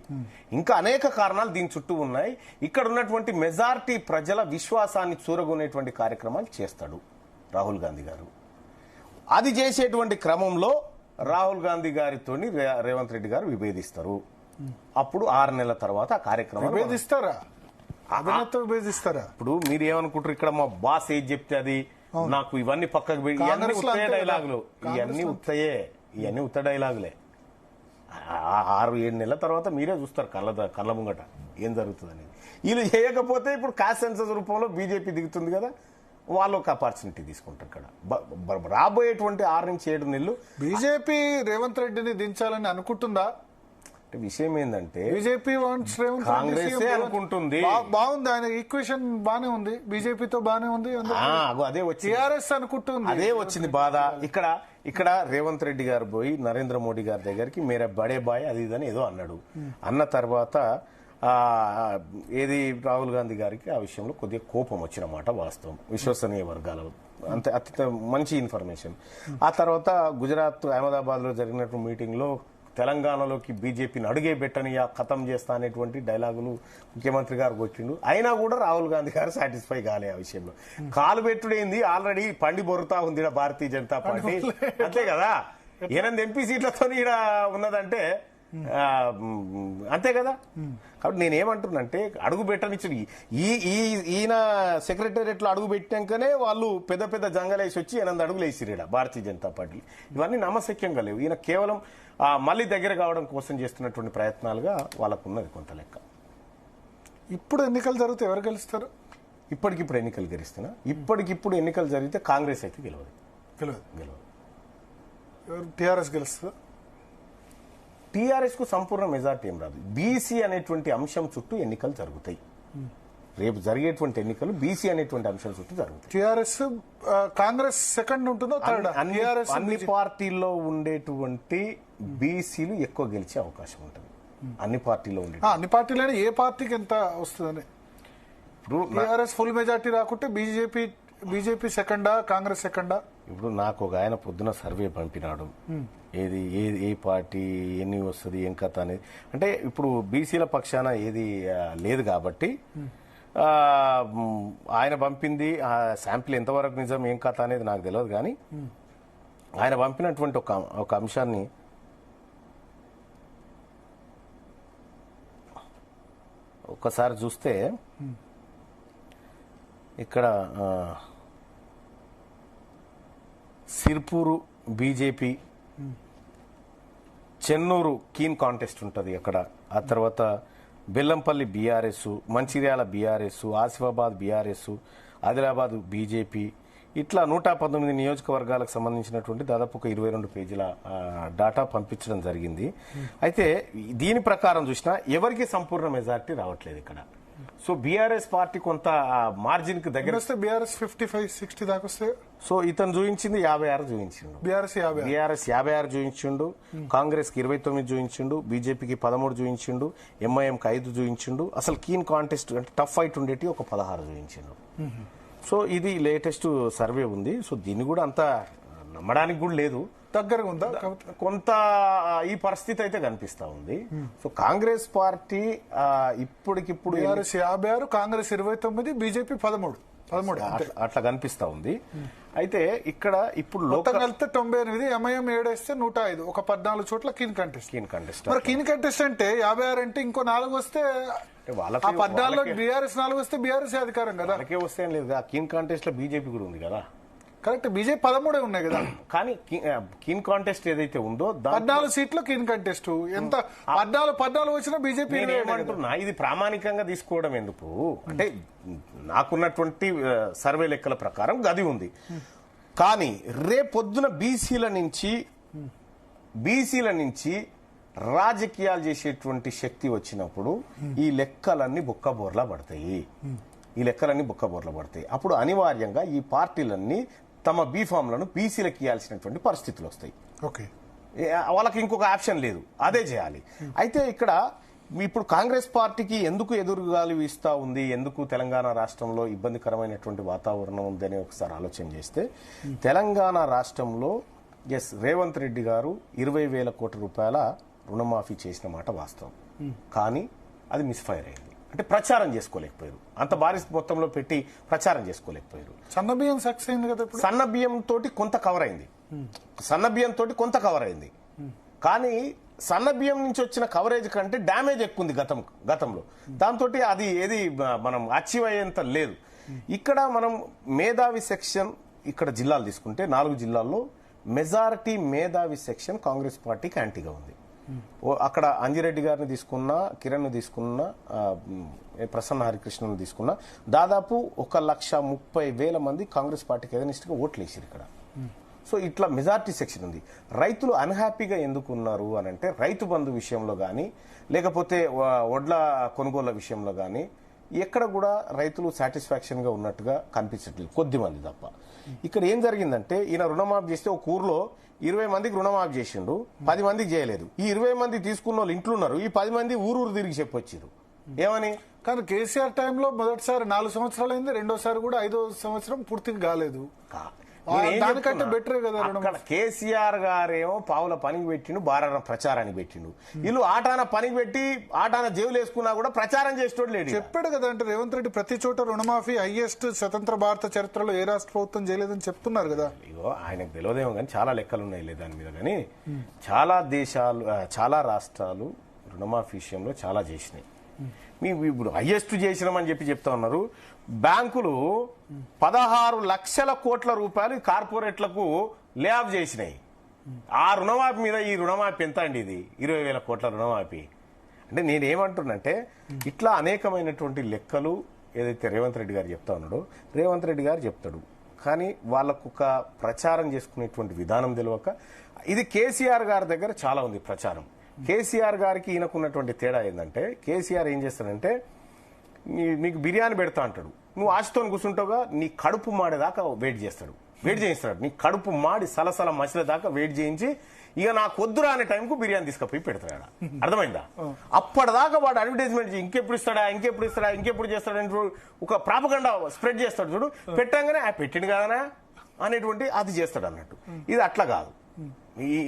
ఇక్కడ ఉన్నటువంటి మెజారిటీ ప్రజల విశ్వాసాన్ని చూరగొనేటువంటి కార్యక్రమాలు చేస్తాడు రాహుల్ గాంధీ గారు. అది చేసేటువంటి క్రమంలో రాహుల్ గాంధీ గారితో రేవంత్ రెడ్డి గారు విభేదిస్తారు. అప్పుడు 6 నెలల తర్వాత ఆ కార్యక్రమం విభేదిస్తారా? ఇప్పుడు మీరు ఏమనుకుంటారు, ఇక్కడ మా బాస్ ఏది చెప్తే అది నాకు ఇవన్నీ పక్కకు ఇవన్నీ ఉత్త డైలాగులే. 6-7 నెలల తర్వాత మీరే చూస్తారు కళ్ళ ముంగట ఏం జరుగుతుంది అనేది. వీళ్ళు చేయకపోతే ఇప్పుడు కాస్ట్ సెన్సస్ రూపంలో బీజేపీ దిగుతుంది కదా, వాళ్ళు ఒక ఆపర్చునిటీ తీసుకుంటారు. ఇక్కడ రాబోయేటువంటి 6 నుంచి 7 నెలలు బీజేపీ రేవంత్ రెడ్డిని దించాలని అనుకుంటుందా? విషయం ఏంటంటే బీజేపీ కాంగ్రెస్ అనుకుంటుంది. బాగుంది, ఆయన ఈక్వేషన్ బానే ఉంది, బీజేపీతో బానే ఉంది. అదే వచ్చి టీఆర్ఎస్ అనుకుంటుంది, అదే వచ్చింది బాధ. ఇక్కడ రేవంత్ రెడ్డి గారు పోయి నరేంద్ర మోడీ గారి దగ్గరికి మేరా బడే బాయ్ అది ఇదని ఏదో అన్నాడు. అన్న తర్వాత రాహుల్ గాంధీ గారికి ఆ విషయంలో కొద్దిగా కోపం వచ్చిన మాట వాస్తవం, విశ్వసనీయ వర్గాల అంతే అత్యంత మంచి ఇన్ఫర్మేషన్. ఆ తర్వాత గుజరాత్ అహ్మదాబాద్ లో జరిగినటువంటి మీటింగ్ లో తెలంగాణలోకి బీజేపీని అడుగే పెట్టని ఖతం చేస్తా అనేటువంటి డైలాగులు ముఖ్యమంత్రి గారు కొట్టిండు. అయినా కూడా రాహుల్ గాంధీ గారు సాటిస్ఫై కాలే ఆ విషయంలో. కాలు పెట్టుడైంది, ఆల్రెడీ పండి బొరుతా ఉంది భారతీయ జనతా పార్టీ, అంతే కదా. 8 ఎంపీ సీట్లతో ఈడ ఉన్నదంటే అంతే కదా. కాబట్టి నేనేమంటున్నంటే అడుగు పెట్టనిచ్చు ఈయన సెక్రటేరియట్ లో అడుగు పెట్టాకనే వాళ్ళు పెద్ద పెద్ద జంగలేసి వచ్చి 8 అడుగులు వేసిరు భారతీయ జనతా పార్టీ. ఇవన్నీ నమ్మశక్యంగా లేవు. ఈయన కేవలం మళ్ళీ దగ్గర కావడం కోసం చేస్తున్నటువంటి ప్రయత్నాలుగా వాళ్ళకున్నది కొంత లెక్క. ఇప్పుడు ఎన్నికలు జరిగితే ఎవరు గెలుస్తారు? ఇప్పటికిప్పుడు ఎన్నికలు గెలుస్తున్నా, ఇప్పటికిప్పుడు ఎన్నికలు జరిగితే కాంగ్రెస్ అయితే గెలవదు. టీఆర్ఎస్ గెలుస్తుందా? టీఆర్ఎస్ కు సంపూర్ణ మెజార్టీ ఏం రాదు. బీసీ అనేటువంటి అంశం చుట్టూ ఎన్నికలు జరుగుతాయి. రేపు జరిగేటువంటి ఎన్నికలు బీసీ అనేటువంటి అంశం చుట్టూ జరుగుతాయి. టీఆర్ఎస్ కాంగ్రెస్ సెకండ్ ఉంటుందో థర్డ్? అన్ని పార్టీల్లో ఉండేటువంటి బీసీలు ఎక్కువ గెలిచే అవకాశం ఉంటుంది. అన్ని పార్టీలో ఉండే అన్ని పార్టీలో ఏ పార్టీకి ఎంత వస్తుందని ఇప్పుడు టీఆర్ఎస్ ఫుల్ మెజార్టీ రాకుంటే బీజేపీ సెకండా, కాంగ్రెస్ సెకండా? ఇప్పుడు నాకు ఒక ఆయన పొద్దున సర్వే పంపినాడు, ఏ పార్టీ ఎన్ని వస్తుంది ఏం కథ అనేది. అంటే ఇప్పుడు బీసీల పక్షాన ఏది లేదు కాబట్టి ఆయన పంపింది ఆ శాంపిల్ ఎంతవరకు నిజం ఏం కథ అనేది నాకు తెలియదు, కానీ ఆయన పంపినటువంటి ఒక అంశాన్ని ఒక్కసారి చూస్తే ఇక్కడ Sirpur BJP, Chennur keen contest ఉంటుంది అక్కడ, ఆ తర్వాత Bellampalli BRS, Mancherial BRS, Asifabad BRS, Adilabad BJP, ఇట్లా 119 నియోజకవర్గాలకు సంబంధించినటువంటి దాదాపు ఒక 22 పేజీల డాటా పంపించడం జరిగింది. అయితే దీని ప్రకారం చూసినా ఎవరికి సంపూర్ణ మెజారిటీ రావట్లేదు ఇక్కడ. సో బీఆర్ఎస్ పార్టీ కొంత మార్జిన్ కి దగ్గర వస్తే బీఆర్ఎస్ 55-60 దాకా వస్తే, సో ఇతను చూపించింది 56 చూపించిండు, బీఆర్ఎస్ 56 చూపించిండు, కాంగ్రెస్ కి 29 చూపించిండు, బీజేపీకి 13 చూపించిండు, ఎంఐఎంకి 5 చూపించిండు. అసలు కీన్ కాంటెస్ట్ అంటే టఫ్ ఫైట్ ఉండేటి ఒక 16 చూపించిండు. సో ఇది లేటెస్ట్ సర్వే ఉంది. సో దీన్ని కూడా అంత నమ్మడానికి కూడా లేదు, దగ్గరగా ఉందా కొంత ఈ పరిస్థితి అయితే కనిపిస్తా ఉంది. సో కాంగ్రెస్ పార్టీ ఇప్పటికిప్పుడు బీఆర్ఎస్ 56, కాంగ్రెస్ 29, బీజేపీ 13 అట్లా కనిపిస్తా ఉంది. అయితే ఇక్కడ ఇప్పుడు కలిస్తే 98, ఎంఐఎం 7 వేస్తే 105, ఒక 14 చోట్ల కీన్ కంటెస్ట్. మరి కీన్ కంటెస్ట్ అంటే 56 అంటే ఇంకో 4 వస్తే వాళ్ళకి 14లో బీఆర్ఎస్ 4 వస్తే బీఆర్ఎస్ అధికారం కదా, వాళ్ళకే వస్తే లేదు. కీన్ కాంటెస్ట్ లో బీజేపీ కూడా ఉంది కదా, కరెక్ట్. బీజేపీ 13 ఉన్నాయి కదా, కానీ కీన్ కాంటెస్ట్ ఏదైతే ఉందో 14 సీట్లు కీన్ కంటెస్ట్. ఎంత 14 వచ్చినా బీజేపీ ఏమంటున్నా, ఇది ప్రామాణికంగా తీసుకోవడం ఎందుకు అంటే నాకున్నటువంటి సర్వే లెక్కల ప్రకారం గది ఉంది. కానీ రేపొద్దున బీసీల నుంచి రాజకీయాలు చేసేటువంటి శక్తి వచ్చినప్పుడు ఈ లెక్కలన్నీ బొక్కబోర్లా పడతాయి. అప్పుడు అనివార్యంగా ఈ పార్టీలన్నీ తమ బీఫామ్లను బీసీలకు ఇవ్వాల్సినటువంటి పరిస్థితులు వస్తాయి. ఓకే, వాళ్ళకి ఇంకొక ఆప్షన్ లేదు, అదే చేయాలి. అయితే ఇక్కడ ఇప్పుడు కాంగ్రెస్ పార్టీకి ఎందుకు ఎదురుగాలి వీస్తా ఉంది, ఎందుకు తెలంగాణ రాష్ట్రంలో ఇబ్బందికరమైనటువంటి వాతావరణం ఉందని ఒకసారి ఆలోచన చేస్తే, తెలంగాణ రాష్ట్రంలో రేవంత్ రెడ్డి గారు 20,000 కోట్ల రూపాయల రుణమాఫీ చేసిన మాట వాస్తవం, కానీ అది మిస్ఫైర్ అయింది. అంటే ప్రచారం చేసుకోలేకపోయారు, అంత భారీ మొత్తంలో పెట్టి ప్రచారం చేసుకోలేకపోయారు. సన్న బియ్యం సక్సెస్ అయింది కదా, సన్న బియ్యం తోటి కొంత కవర్ అయింది, కానీ సన్న బియ్యం నుంచి వచ్చిన కవరేజ్ కంటే డ్యామేజ్ ఎక్కువ ఉంది గతంలో. దాంతో అది ఏది మనం అచీవ్ అయ్యేంత లేదు. ఇక్కడ మనం మేధావి సెక్షన్ ఇక్కడ జిల్లాలు తీసుకుంటే 4 జిల్లాల్లో మెజారిటీ మేధావి సెక్షన్ కాంగ్రెస్ పార్టీకి యాంటీగా ఉంది. అక్కడ అంజిరెడ్డి గారిని తీసుకున్నా, కిరణ్ తీసుకున్నా, ప్రసన్న హరికృష్ణను తీసుకున్నా దాదాపు 1,30,000 మంది కాంగ్రెస్ పార్టీకి ఎగనిస్ట్ గా ఓట్లు వేసారు ఇక్కడ. సో ఇట్లా మెజారిటీ సెక్షన్ ఉంది. రైతులు అన్హ్యాపీగా ఎందుకు ఉన్నారు అని అంటే, రైతు బంధు విషయంలో కానీ లేకపోతే వడ్ల కొనుగోళ్ల విషయంలో కానీ ఎక్కడ కూడా రైతులు సాటిస్ఫాక్షన్ గా ఉన్నట్టుగా కనిపించట్లేదు, కొద్దిమంది తప్ప. ఇక్కడ ఏం జరిగిందంటే, ఈయన రుణమాఫీ చేస్తే ఒక ఊర్లో 20 మందికి రుణమాఫీ చేసిండు, 10 మందికి చేయలేదు. ఈ 20 మంది తీసుకున్న వాళ్ళు ఇంట్లో ఉన్నారు, ఈ 10 మంది ఊరు తిరిగి చెప్పొచ్చారు ఏమని. కానీ కేసీఆర్ టైంలో మొదటిసారి 4 సంవత్సరాలు అయింది, రెండోసారి కూడా 5వ సంవత్సరం పూర్తిగా కాలేదు. దానికంటే బెటర్ కదా. కేసీఆర్ గారేమో పావుల పనికి పెట్టిండు, బారాన ప్రచారానికి పెట్టిండు. వీళ్ళు ఆటాన పనికి పెట్టి ఆటాన జేబులు వేసుకున్నా కూడా ప్రచారం చేసేటోడు లేడు. చెప్పాడు కదా, అంటే రేవంత్ రెడ్డి ప్రతి చోట రుణమాఫీ హైయెస్ట్ స్వతంత్ర భారత చరిత్రలో ఏ రాష్ట్ర ప్రభుత్వం చేయలేదని చెప్తున్నారు కదా. ఇగో ఆయనకు తెలియదేమో కానీ చాలా లెక్కలు ఉన్నాయి దాని మీద. కానీ చాలా దేశాలు, చాలా రాష్ట్రాలు రుణమాఫీ విషయంలో చాలా చేసినాయి. మేము ఇప్పుడు హైయెస్ట్ చేసినామని చెప్తా ఉన్నారు. బ్యాంకులు 16 లక్షల కోట్ల రూపాయలు కార్పొరేట్లకు లే ఆఫ్ చేసినాయి. ఆ రుణమాఫీ మీద ఈ రుణమాఫీ ఎంత అండి? ఇది 20,000 కోట్ల రుణమాఫీ. అంటే నేనేమంటున్నంటే, ఇట్లా అనేకమైనటువంటి లెక్కలు ఏదైతే రేవంత్ రెడ్డి గారు చెప్తా ఉన్నాడో, రేవంత్ రెడ్డి గారు చెప్తాడు, కానీ వాళ్ళకు ఒక ప్రచారం చేసుకునేటువంటి విధానం తెలియక. ఇది కేసీఆర్ గారి దగ్గర చాలా ఉంది ప్రచారం. కేసీఆర్ గారికి ఈయనకున్నటువంటి తేడా ఏంటంటే, కేసీఆర్ ఏం చేస్తాడంటే, నీకు బిర్యానీ పెడతా అంటాడు, నువ్వు ఆశతో కూర్చుంటావుగా, నీ కడుపు మాడేదాకా వెయిట్ చేయిస్తాడు. నీ కడుపు మాడి సలసల మసిలేదాకా వెయిట్ చేయించి, ఇక నాకు వద్దురా అనే టైంకు బిర్యానీ తీసుకుపోయి పెడతాడు. అర్థమైందా? అప్పటిదాకా వాడు అడ్వర్టైజ్మెంట్ ఇంకెప్పుడు చేస్తాడని ఒక ప్రాపగండా స్ప్రెడ్ చేస్తాడు చూడు. పెట్టంగానే పెట్టిండు కదనా అనేటువంటి అది చేస్తాడు అన్నట్టు. ఇది అట్లా కాదు,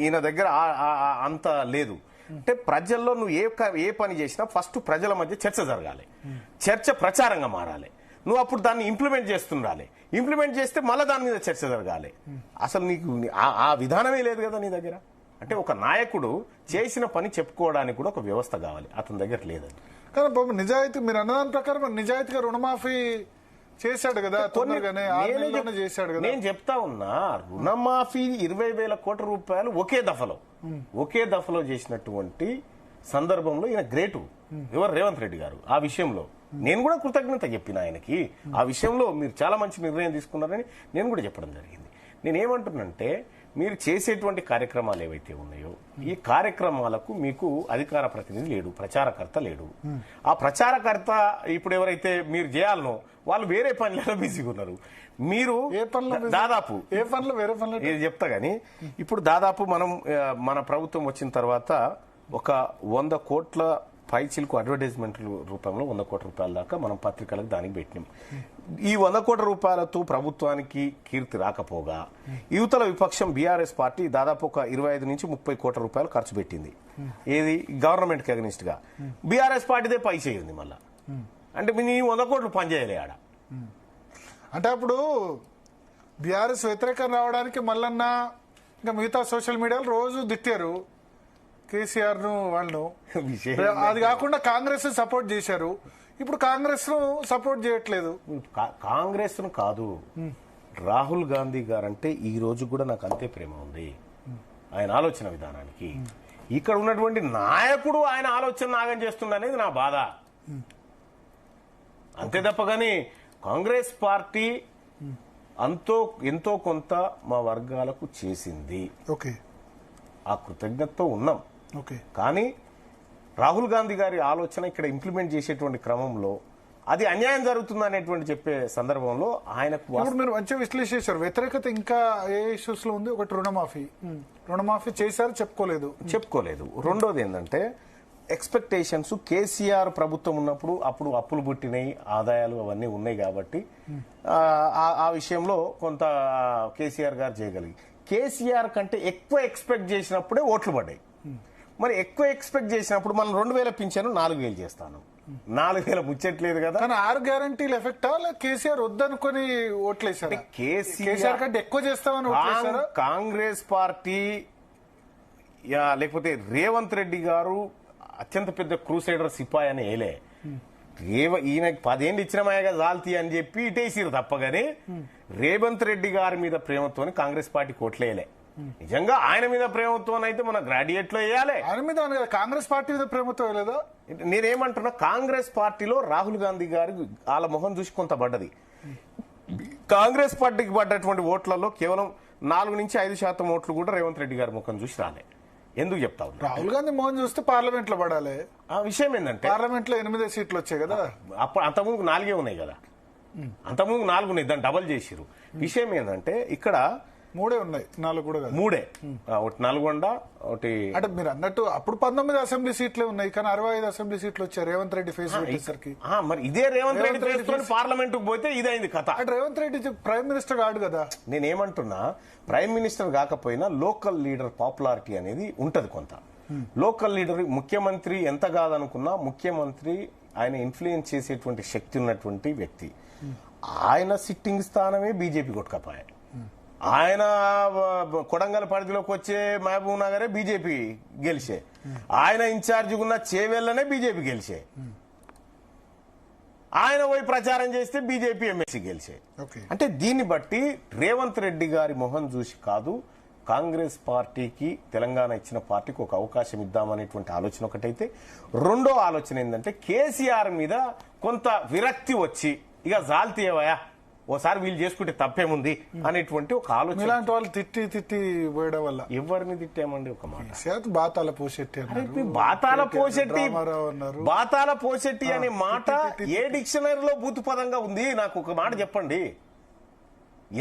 ఈయన దగ్గర అంత లేదు. అంటే ప్రజల్లో నువ్వు ఏ పని చేసినా ఫస్ట్ ప్రజల మధ్య చర్చ జరగాలి, చర్చ ప్రచారంగా మారాలి, నువ్వు అప్పుడు దాన్ని ఇంప్లిమెంట్ చేస్తుండాలి, ఇంప్లిమెంట్ చేస్తే మళ్ళీ దాని మీద చర్చ జరగాలి. అసలు నీకు ఆ విధానమే లేదు కదా నీ దగ్గర. అంటే ఒక నాయకుడు చేసిన పని చెప్పుకోవడానికి కూడా ఒక వ్యవస్థ కావాలి, అతని దగ్గర లేదండి. కానీ బాబు నిజాయితీ మీరు అన్నదాని ప్రకారం నిజాయితీగా రుణమాఫీ చేశాడు కదా, తొందరగానే 6 నెలల్లోనే చేశాడు కదా. నేను చెప్తా ఉన్నా, రుణమాఫీ 20,000 కోట్ల రూపాయలు ఒకే దఫలో చేసినటువంటి సందర్భంలో ఈయన గ్రేటు. ఎవరు? రేవంత్ రెడ్డి గారు. ఆ విషయంలో నేను కూడా కృతజ్ఞత చెప్పిన ఆయనకి. ఆ విషయంలో మీరు చాలా మంచి నిర్ణయం తీసుకున్నారని నేను కూడా చెప్పడం జరిగింది. నేనేమంటున్నంటే, మీరు చేసేటువంటి కార్యక్రమాలు ఏవైతే ఉన్నాయో ఈ కార్యక్రమాలకు మీకు అధికార ప్రతినిధి లేడు, ప్రచారకర్త లేడు. ఆ ప్రచారకర్త ఇప్పుడు ఎవరైతే మీరు చేయాలనో వాళ్ళు వేరే పనులలో బిజీగా ఉన్నారు. మీరు దాదాపు వేరే పనులు ఇది చెప్తా గానీ, ఇప్పుడు దాదాపు మన ప్రభుత్వం వచ్చిన తర్వాత ఒక 100 కోట్ల పైచిలకు అడ్వర్టైజ్మెంట్ రూపంలో 100 కోట్ల రూపాయల దాకా మనం పత్రికలకు దానికి పెట్టినాం. ఈ 100 కోట్ల రూపాయలతో ప్రభుత్వానికి కీర్తి రాకపోగా యువతల విపక్షం బీఆర్ఎస్ పార్టీ దాదాపు ఒక 25 నుంచి 30 కోట్ల రూపాయలు ఖర్చు పెట్టింది. ఏది? గవర్నమెంట్ కి అగనిస్ట్ గా. బీఆర్ఎస్ పార్టీదే పై చేయింది మళ్ళా. అంటే నీ 100 కోట్లు పనిచేయలే ఆడ. అంటే అప్పుడు బీఆర్ఎస్ వ్యతిరేకం రావడానికి మల్లన్న ఇంకా మిగతా సోషల్ మీడియాలో రోజు తిట్టారు కేసీఆర్ ను వాళ్ళు. అది కాకుండా కాంగ్రెస్ సపోర్ట్ చేశారు. ఇప్పుడు కాంగ్రెస్ ను సపోర్ట్ చేయట్లేదు. కాంగ్రెస్ ను కాదు, రాహుల్ గాంధీ గారంటే ఈ రోజు కూడా నాకు అంతే ప్రేమ ఉంది ఆయన ఆలోచన విధానానికి. ఇక్కడ ఉన్నటువంటి నాయకుడు ఆయన ఆలోచన నాగం చేస్తుండనేది నా బాధ. అంతే తప్పగాని కాంగ్రెస్ పార్టీ ఎంతో కొంత మా వర్గాలకు చేసింది. ఆ కృతజ్ఞతతో ఉన్నాం. కానీ రాహుల్ గాంధీ గారి ఆలోచన ఇక్కడ ఇంప్లిమెంట్ చేసేటువంటి క్రమంలో అది అన్యాయం జరుగుతుంది అనేటువంటి చెప్పే సందర్భంలో ఆయనకు మీరు మంచిగా విశ్లేషించారు. వ్యతిరేకత ఇంకా ఏ ఇష్యూస్ లో ఉంది? ఒకటి రుణమాఫీ చేశారు, చెప్పుకోలేదు. రెండోది ఏంటంటే ఎక్స్పెక్టేషన్స్. కేసీఆర్ ప్రభుత్వం ఉన్నప్పుడు అప్పుడు అప్పులు పుట్టినాయి, ఆదాయాలు అవన్నీ ఉన్నాయి కాబట్టి ఆ విషయంలో కొంత కేసీఆర్ గారు చేయగలిగి, కేసీఆర్ కంటే ఎక్కువ ఎక్స్పెక్ట్ చేసినప్పుడే ఓట్లు పడ్డాయి. మరి ఎక్కువ ఎక్స్పెక్ట్ చేసినప్పుడు మనం 2,000 పింఛను 4,000 చేస్తాను. 4,000 ముచ్చట్లేదు కదా. కానీ 6 గ్యారంటీలు ఎఫెక్టా కేసీఆర్ వద్దనుకొని ఓట్లేసారు? కేసీఆర్ కంటే ఎక్కువ చేస్తామని కాంగ్రెస్ పార్టీ లేకపోతే రేవంత్ రెడ్డి గారు అత్యంత పెద్ద క్రూసైడర్ సిపాయి అని వేయలే. ఈయనకి 10 ఏళ్ళు ఇచ్చినమాయగా జాల్తీ అని చెప్పి ఇటేసిరు తప్పగానే రేవంత్ రెడ్డి గారి మీద ప్రేమతో కాంగ్రెస్ పార్టీ కోట్లేయలే. నిజంగా ఆయన మీద ప్రేమతోనైతే మన గ్రాడ్యుయేట్ లో వేయాలి. ఆయన మీద కాంగ్రెస్ పార్టీ మీద ప్రేమతో వేయలేదా? నేనేమంటున్నా, కాంగ్రెస్ పార్టీలో రాహుల్ గాంధీ గారి వాళ్ళ మొహం చూసి కొంత పడ్డది. కాంగ్రెస్ పార్టీకి పడ్డటువంటి ఓట్లలో కేవలం 4 నుంచి 5% ఓట్లు కూడా రేవంత్ రెడ్డి గారి ముఖం చూసి రాలే. ఎందుకు చెప్తా ఉన్నా? రాహుల్ గాంధీ మోహన్ చూస్తే పార్లమెంట్ లో పడాలి. ఆ విషయం ఏంటంటే పార్లమెంట్ లో 8 సీట్లు వచ్చాయి కదా. అప్పుడు అంతకుముందు 4 ఉన్నాయి కదా, అంతకుముందు 4 ఉన్నాయి, దాన్ని డబల్ చేసిరు. విషయం ఏంటంటే ఇక్కడ 3 ఉన్నాయి, 4 కూడా కాదు. 3 ఒకటి నల్గొండ, ఒకటి. అంటే మీరు అన్నట్టు అప్పుడు 19 అసెంబ్లీ సీట్లే ఉన్నాయి, కానీ 65 అసెంబ్లీ సీట్లు వచ్చాయి రేవంత్ రెడ్డి ఫేస్ పెట్టేసరికి. మరి ఇదే రేవంత్ రెడ్డి పార్లమెంట్ కు పోతే ఇదైంది కథ. రేవంత్ రెడ్డి ప్రైమ్ మినిస్టర్ కాదు కదా. నేనేమంటున్నా, ప్రైమ్ మినిస్టర్ కాకపోయినా లోకల్ లీడర్ పాపులారిటీ అనేది ఉంటది కొంత. లోకల్ లీడర్ ముఖ్యమంత్రి ఎంత కాదనుకున్నా ముఖ్యమంత్రి ఆయన ఇన్ఫ్లుయెన్స్ చేసేటువంటి శక్తి ఉన్నటువంటి వ్యక్తి. ఆయన సిట్టింగ్ స్థానమే బీజేపీ కొట్టుకపోయాయి. ఆయన కొడంగల్ పరిధిలోకి వచ్చే మహబూబ్ నగరే బీజేపీ గెలిచే, ఆయన ఇన్ఛార్జ్ ఉన్న చేవెళ్లనే బీజేపీ గెలిచే, ఆయన పోయి ప్రచారం చేస్తే బీజేపీ ఎమ్మెల్సీ గెలిచే. అంటే దీన్ని బట్టి రేవంత్ రెడ్డి గారి మొహం చూసి కాదు, కాంగ్రెస్ పార్టీకి తెలంగాణ ఇచ్చిన పార్టీకి ఒక అవకాశం ఇద్దామనేటువంటి ఆలోచన ఒకటైతే, రెండో ఆలోచన ఏంటంటే కేసీఆర్ మీద కొంత విరక్తి వచ్చి ఇక జాల్తీయవయా ఓసారి వీళ్ళు చేసుకుంటే తప్పేముంది అనేటువంటి ఒక ఆలోచన. ఇలాంటి వాళ్ళు తిట్టి పోయడం వల్ల ఎవరిని తిట్టామండి? ఒక మాట, బాతాల పోషెట్టి అనే మాట ఏ డిక్షనరీలో బూతు పదంగా ఉంది? నాకు ఒక మాట చెప్పండి.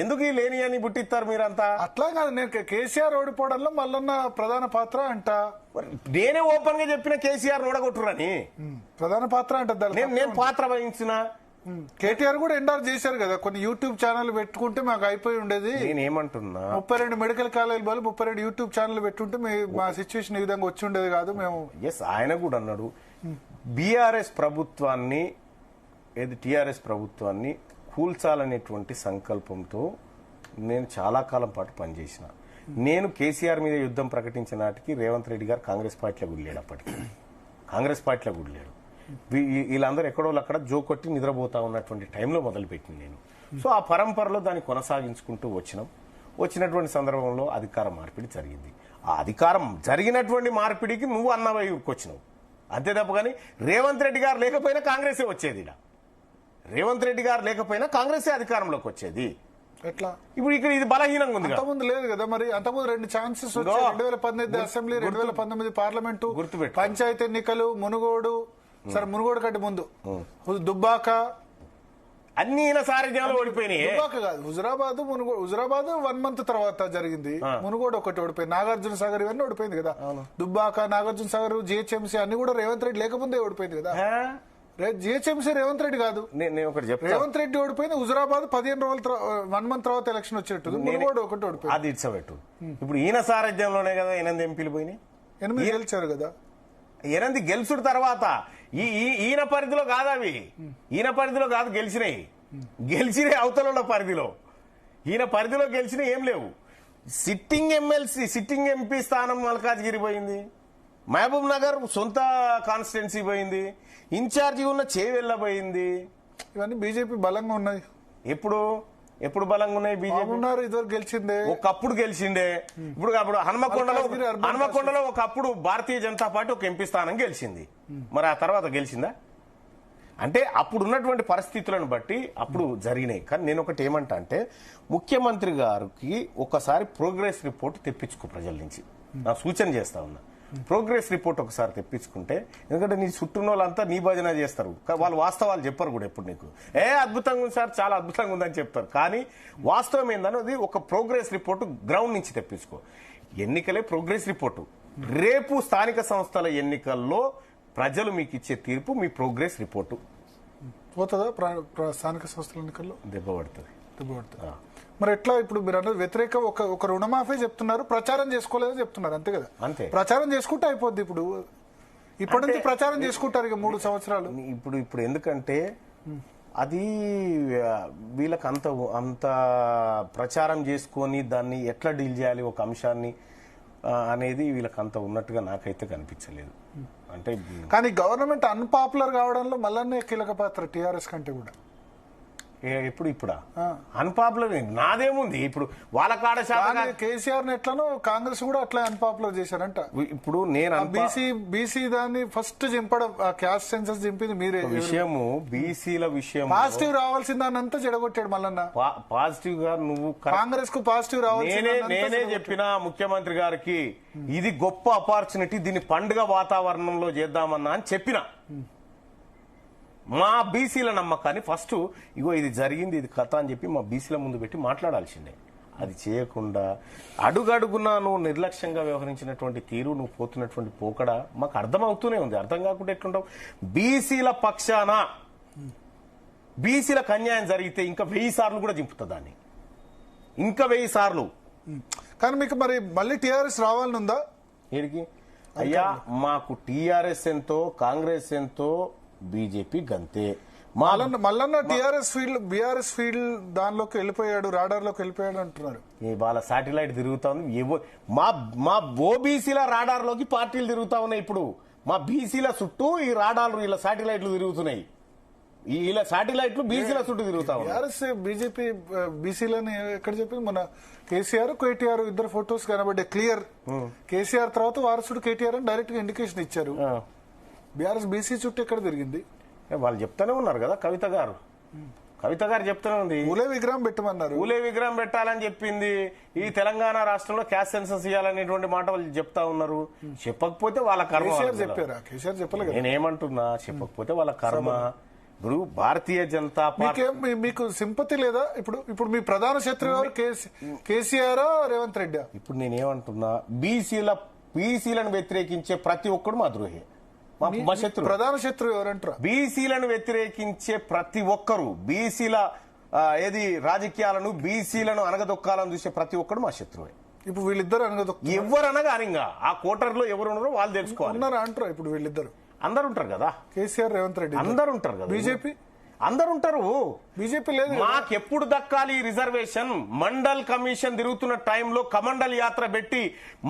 ఎందుకు ఈ లేని అని బుట్టిస్తారు మీరంతా? అట్లా కాదు, నేను కేసీఆర్ ఓడిపోవడంలో మల్లన్న ప్రధాన పాత్ర అంట. నేనే ఓపెన్ గా చెప్పిన కేసీఆర్ ఓడగొట్టురని. ప్రధాన పాత్ర అంటే నేను పాత్ర వహించిన కేటీఆర్ కూడా ఎండార్ చేశారు కదా, కొన్ని యూట్యూబ్ ఛానల్ పెట్టుకుంటే మాకు అయిపోయి ఉండేది. నేనేమంటున్నా, 32 మెడికల్ కాలేజ్ బదులు 32 యూట్యూబ్ ఛానల్ పెట్టుంటే మా సిచ్యువేషన్ ఈ విధంగా వచ్చి ఉండేది కాదు. మేము ఆయన కూడా అన్నాడు బీఆర్ఎస్ ప్రభుత్వాన్ని టీఆర్ఎస్ ప్రభుత్వాన్ని కూల్చాలనేటువంటి సంకల్పంతో నేను చాలా కాలం పాటు పనిచేసిన. నేను కేసీఆర్ మీద యుద్ధం ప్రకటించిన నాటికి రేవంత్ రెడ్డి గారు కాంగ్రెస్ పార్టీలో కూడా లేడు. అప్పటికి కాంగ్రెస్ పార్టీలో కూడా లేడు. వీళ్ళందరూ ఎక్కడో అక్కడ జోకొట్టి నిద్రపోతా ఉన్నటువంటి టైంలో మొదలుపెట్టింది నేను. సో ఆ పరంపరలో దాన్ని కొనసాగించుకుంటూ వచ్చినటువంటి సందర్భంలో అధికార మార్పిడి జరిగింది. ఆ అధికారం జరిగినటువంటి మార్పిడికి నువ్వు అన్నవై వచ్చినావు అంతే తప్ప. కానీ రేవంత్ రెడ్డి గారు లేకపోయినా కాంగ్రెసే వచ్చేది. రేవంత్ రెడ్డి గారు లేకపోయినా కాంగ్రెసే అధికారంలోకి వచ్చేది. ఎట్లా ఇప్పుడు ఇక్కడ ఇది బలహీనంగా ఉంది. అంతకుముందు లేదు కదా మరి, అంతకుముందు 2 ఛాన్సెస్ వచ్చాయి. 2018 అసెంబ్లీ, 2019 పార్లమెంటు, పంచాయతీ ఎన్నికలు, మునుగోడు, సరే మునుగోడు కంటే ముందు దుబ్బాక, అన్ని సారథ్యంలో ఓడిపోయినాయి. దుబ్బాక కాదు, హుజురాబాద్, మునుగోడు. హుజురాబాద్ 1 month తర్వాత జరిగింది. మునుగోడు ఒకటి ఓడిపోయింది. నాగార్జున సాగర్ ఇవన్నీ ఓడిపోయింది కదా. దుబ్బాక, నాగార్జున సాగర్, జిహెచ్ఎంసీ అన్ని కూడా రేవంత్ రెడ్డి లేకపోతే ఓడిపోయింది కదా. జిహెచ్ఎంసీ రేవంత్ రెడ్డి కాదు, నేను ఒకటి చెప్తాను. రేవంత్ రెడ్డి ఓడిపోయింది. హుజురాబాద్ 15 రోజులు 1 month తర్వాత ఎలక్షన్ వచ్చేట్టు. మునుగోడు ఒకటి ఓడిపోయింది. అది ఇచ్చబెట్టు. ఇప్పుడు ఈయన సారథ్యంలోనే కదా 8 ఎంపీలు పోయినాయి. 8 గెలిచారు కదా. 8 గెలుచుడు తర్వాత ఈయన పరిధిలో కాదు అవి. ఈయన పరిధిలో కాదు గెలిచినాయి అవతల పరిధిలో. ఈయన పరిధిలో గెలిచినవి ఏం లేవు. సిట్టింగ్ ఎమ్మెల్సీ, సిట్టింగ్ ఎంపీ స్థానం మల్కాజ్గిరి పోయింది. మహబూబ్ నగర్ సొంత కాన్స్టిట్యున్సీ పోయింది. ఇన్ఛార్జి ఉన్న చేవెళ్ళ పోయింది. ఇవన్నీ బీజేపీ బలంగా ఉన్నాయి. ఎప్పుడు బలంగా ఉన్నాయి బీజేపీ? ఇదివరకు గెలిచిందే, ఒకప్పుడు గెలిచిండే. ఇప్పుడు హన్మకొండలో ఒకప్పుడు భారతీయ జనతా పార్టీ ఒక ఎంపీ స్థానం గెలిచింది. మరి ఆ తర్వాత గెలిచిందా? అంటే అప్పుడు ఉన్నటువంటి పరిస్థితులను బట్టి అప్పుడు జరిగినాయి. కానీ నేను ఒకటి ఏమంటా అంటే, ముఖ్యమంత్రి గారికి ఒకసారి ప్రోగ్రెస్ రిపోర్ట్ తెప్పించుకో ప్రజల నుంచి. నా సూచన చేస్తా ఉన్నా, ప్రోగ్రెస్ రిపోర్ట్ ఒకసారి తెప్పించుకుంటే, ఎందుకంటే నీ చుట్టూ వాళ్ళంతా నీ భజన చేస్తారు, వాళ్ళు వాస్తవాలు చెప్పరు కూడా ఎప్పుడు. నీకు అద్భుతంగా ఉంది సార్, చాలా అద్భుతంగా ఉందని చెప్తారు, కానీ వాస్తవం ఏందన్నది ఒక ప్రోగ్రెస్ రిపోర్టు గ్రౌండ్ నుంచి తెప్పించుకో. ఎన్నికలే ప్రోగ్రెస్ రిపోర్టు. రేపు స్థానిక సంస్థల ఎన్నికల్లో ప్రజలు మీకు ఇచ్చే తీర్పు మీ ప్రోగ్రెస్ రిపోర్టు. పోతుందా స్థానిక సంస్థల ఎన్నికల్లో? దెబ్బ పడుతుంది. మరి ఎట్లా? ఇప్పుడు మీరు అన్నది వ్యతిరేకం. ఒక రుణమాఫీ చెప్తున్నారు, ప్రచారం చేసుకోలేదని చెప్తున్నారు, అంతే కదా. అంతే, ప్రచారం చేసుకుంటే అయిపోద్ది. ఇప్పటి నుంచి ప్రచారం చేసుకుంటారు ఇక 3 సంవత్సరాలు. ఇప్పుడు ఎందుకంటే అది వీళ్ళకి అంత ప్రచారం చేసుకొని దాన్ని ఎట్లా డీల్ చేయాలి ఒక అంశాన్ని అనేది వీళ్ళకి అంత ఉన్నట్టుగా నాకైతే కనిపించలేదు. అంటే కానీ గవర్నమెంట్ అన్పాపులర్ కావడంలో మళ్ళీ కీలక పాత్ర టీఆర్ఎస్ కంటే కూడా. ఇప్పుడా అన్పాపులర్ నాదేముంది? ఇప్పుడు వాళ్ళ కాడ కేసీఆర్ ఎట్లనో కాంగ్రెస్ కూడా అట్లా అన్పాపులర్ చేశారంట. ఇప్పుడు నేను బీసీ దాన్ని ఫస్ట్ చింపడం, క్యాస్ట్ సెన్సస్ చింపింది మీరే. విషయము బీసీల విషయం పాజిటివ్ రావాల్సిందానంతా చెడగొట్టాడు మల్లన్న. పాజిటివ్ గా నువ్వు కాంగ్రెస్ కు పాజిటివ్ రావాలి. నేనే చెప్పిన ముఖ్యమంత్రి గారికి ఇది గొప్ప అపార్చునిటీ, దీన్ని పండుగ వాతావరణంలో చేద్దామన్నా అని చెప్పిన. మా బీసీల నమ్మకాన్ని ఫస్ట్ ఇగో ఇది జరిగింది, ఇది కథ అని చెప్పి మా బీసీల ముందు పెట్టి మాట్లాడాల్సిందే. అది చేయకుండా అడుగడుగునా నువ్వు నిర్లక్ష్యంగా వ్యవహరించినటువంటి తీరు, నువ్వు పోతున్నటువంటి పోకడ మాకు అర్థమవుతూనే ఉంది. అర్థం కాకుండా ఎట్లుంటావు? బీసీల పక్షాన బీసీలకు అన్యాయం జరిగితే ఇంకా 1000 సార్లు కూడా చింపుతా దాన్ని, ఇంకా 1000 సార్లు. కానీ మీకు మరి మళ్ళీ టీఆర్ఎస్ రావాలనుందా? ఏడికి అయ్యా, మాకు టీఆర్ఎస్ ఎంతో, కాంగ్రెస్ ఎంతో, బీజేపీ గంతే. Mallanna TRS field, BRS field దానిలోకి వెళ్ళిపోయాడు, రాడార్ లోకి వెళ్ళిపోయాడు అంటున్నారు. వాళ్ళ శాటిలైట్ తిరుగుతా ఉంది. మా ఓబీసీల రాడార్ లోకి పార్టీలు తిరుగుతా ఉన్నాయి. ఇప్పుడు మా బీసీల చుట్టూ ఈ రాడార్లు, వీళ్ళ శాటిలైట్లు తిరుగుతున్నాయి. ఇలా శాటిలైట్లు బీసీల చుట్టూ తిరుగుతా ఉన్నాయి. బీజేపీ బీసీలని ఎక్కడ చెప్పింది? మన కేసీఆర్, కేటీఆర్ ఇద్దరు ఫొటోస్ కనబడ్డాయి క్లియర్. కేసీఆర్ తర్వాత వారసుడు కేటీఆర్ అని డైరెక్ట్ గా ఇండికేషన్ ఇచ్చారు. బీఆర్ఎస్ బీసీ చుట్టూ ఎక్కడ తిరిగింది? వాళ్ళు చెప్తానే ఉన్నారు కదా. కవిత గారు చెప్తానే ఉంది, ఊలే విగ్రహం పెట్టమన్నారు. ఊలే విగ్రహం పెట్టాలని చెప్పింది. ఈ తెలంగాణ రాష్ట్రంలో క్యాస్ట్ సెన్సస్ ఇవ్వాలనేటువంటి మాట వాళ్ళు చెప్తా ఉన్నారు. చెప్పకపోతే వాళ్ళ కర్మ. చెప్పారా? కేసీఆర్ చెప్పలేదు. నేనేమంటున్నా, చెప్పకపోతే వాళ్ళ కర్మ. ఇప్పుడు భారతీయ జనతా పార్టీ మీకు సింపతి లేదా? ఇప్పుడు మీ ప్రధాన శత్రువు ఎవరు? కేసీఆర్, రేవంత్ రెడ్డి? ఇప్పుడు నేనేమంటున్నా, బీసీలను వ్యతిరేకించే ప్రతి ఒక్కడు మా ద్రోహి. మా శత్రువు. ప్రధాన శత్రువు ఎవరంటారా? బీసీలను వ్యతిరేకించే ప్రతి ఒక్కరు, బీసీల ఏది రాజకీయాలను, బీసీలను అనగదొక్కాలని చూసే ప్రతి ఒక్కరు మా శత్రువే. ఇప్పుడు వీళ్ళిద్దరు ఎవరనగా ఇంకా ఆ కోటర్లో ఎవరు ఉన్నారో వాళ్ళు తెలుసుకోవాలి. ఉన్నారా అంటారా? ఇప్పుడు వీళ్ళిద్దరు అందరు ఉంటారు కదా, కేసీఆర్ రేవంత్ రెడ్డి అందరు ఉంటారు కదా, బీజేపీ అందరు ఉంటారు. బీజేపీ లేదు. మాకెప్పుడు దక్కాలి రిజర్వేషన్? మండల్ కమిషన్ తిరుగుతున్న టైంలో కమండల్ యాత్ర పెట్టి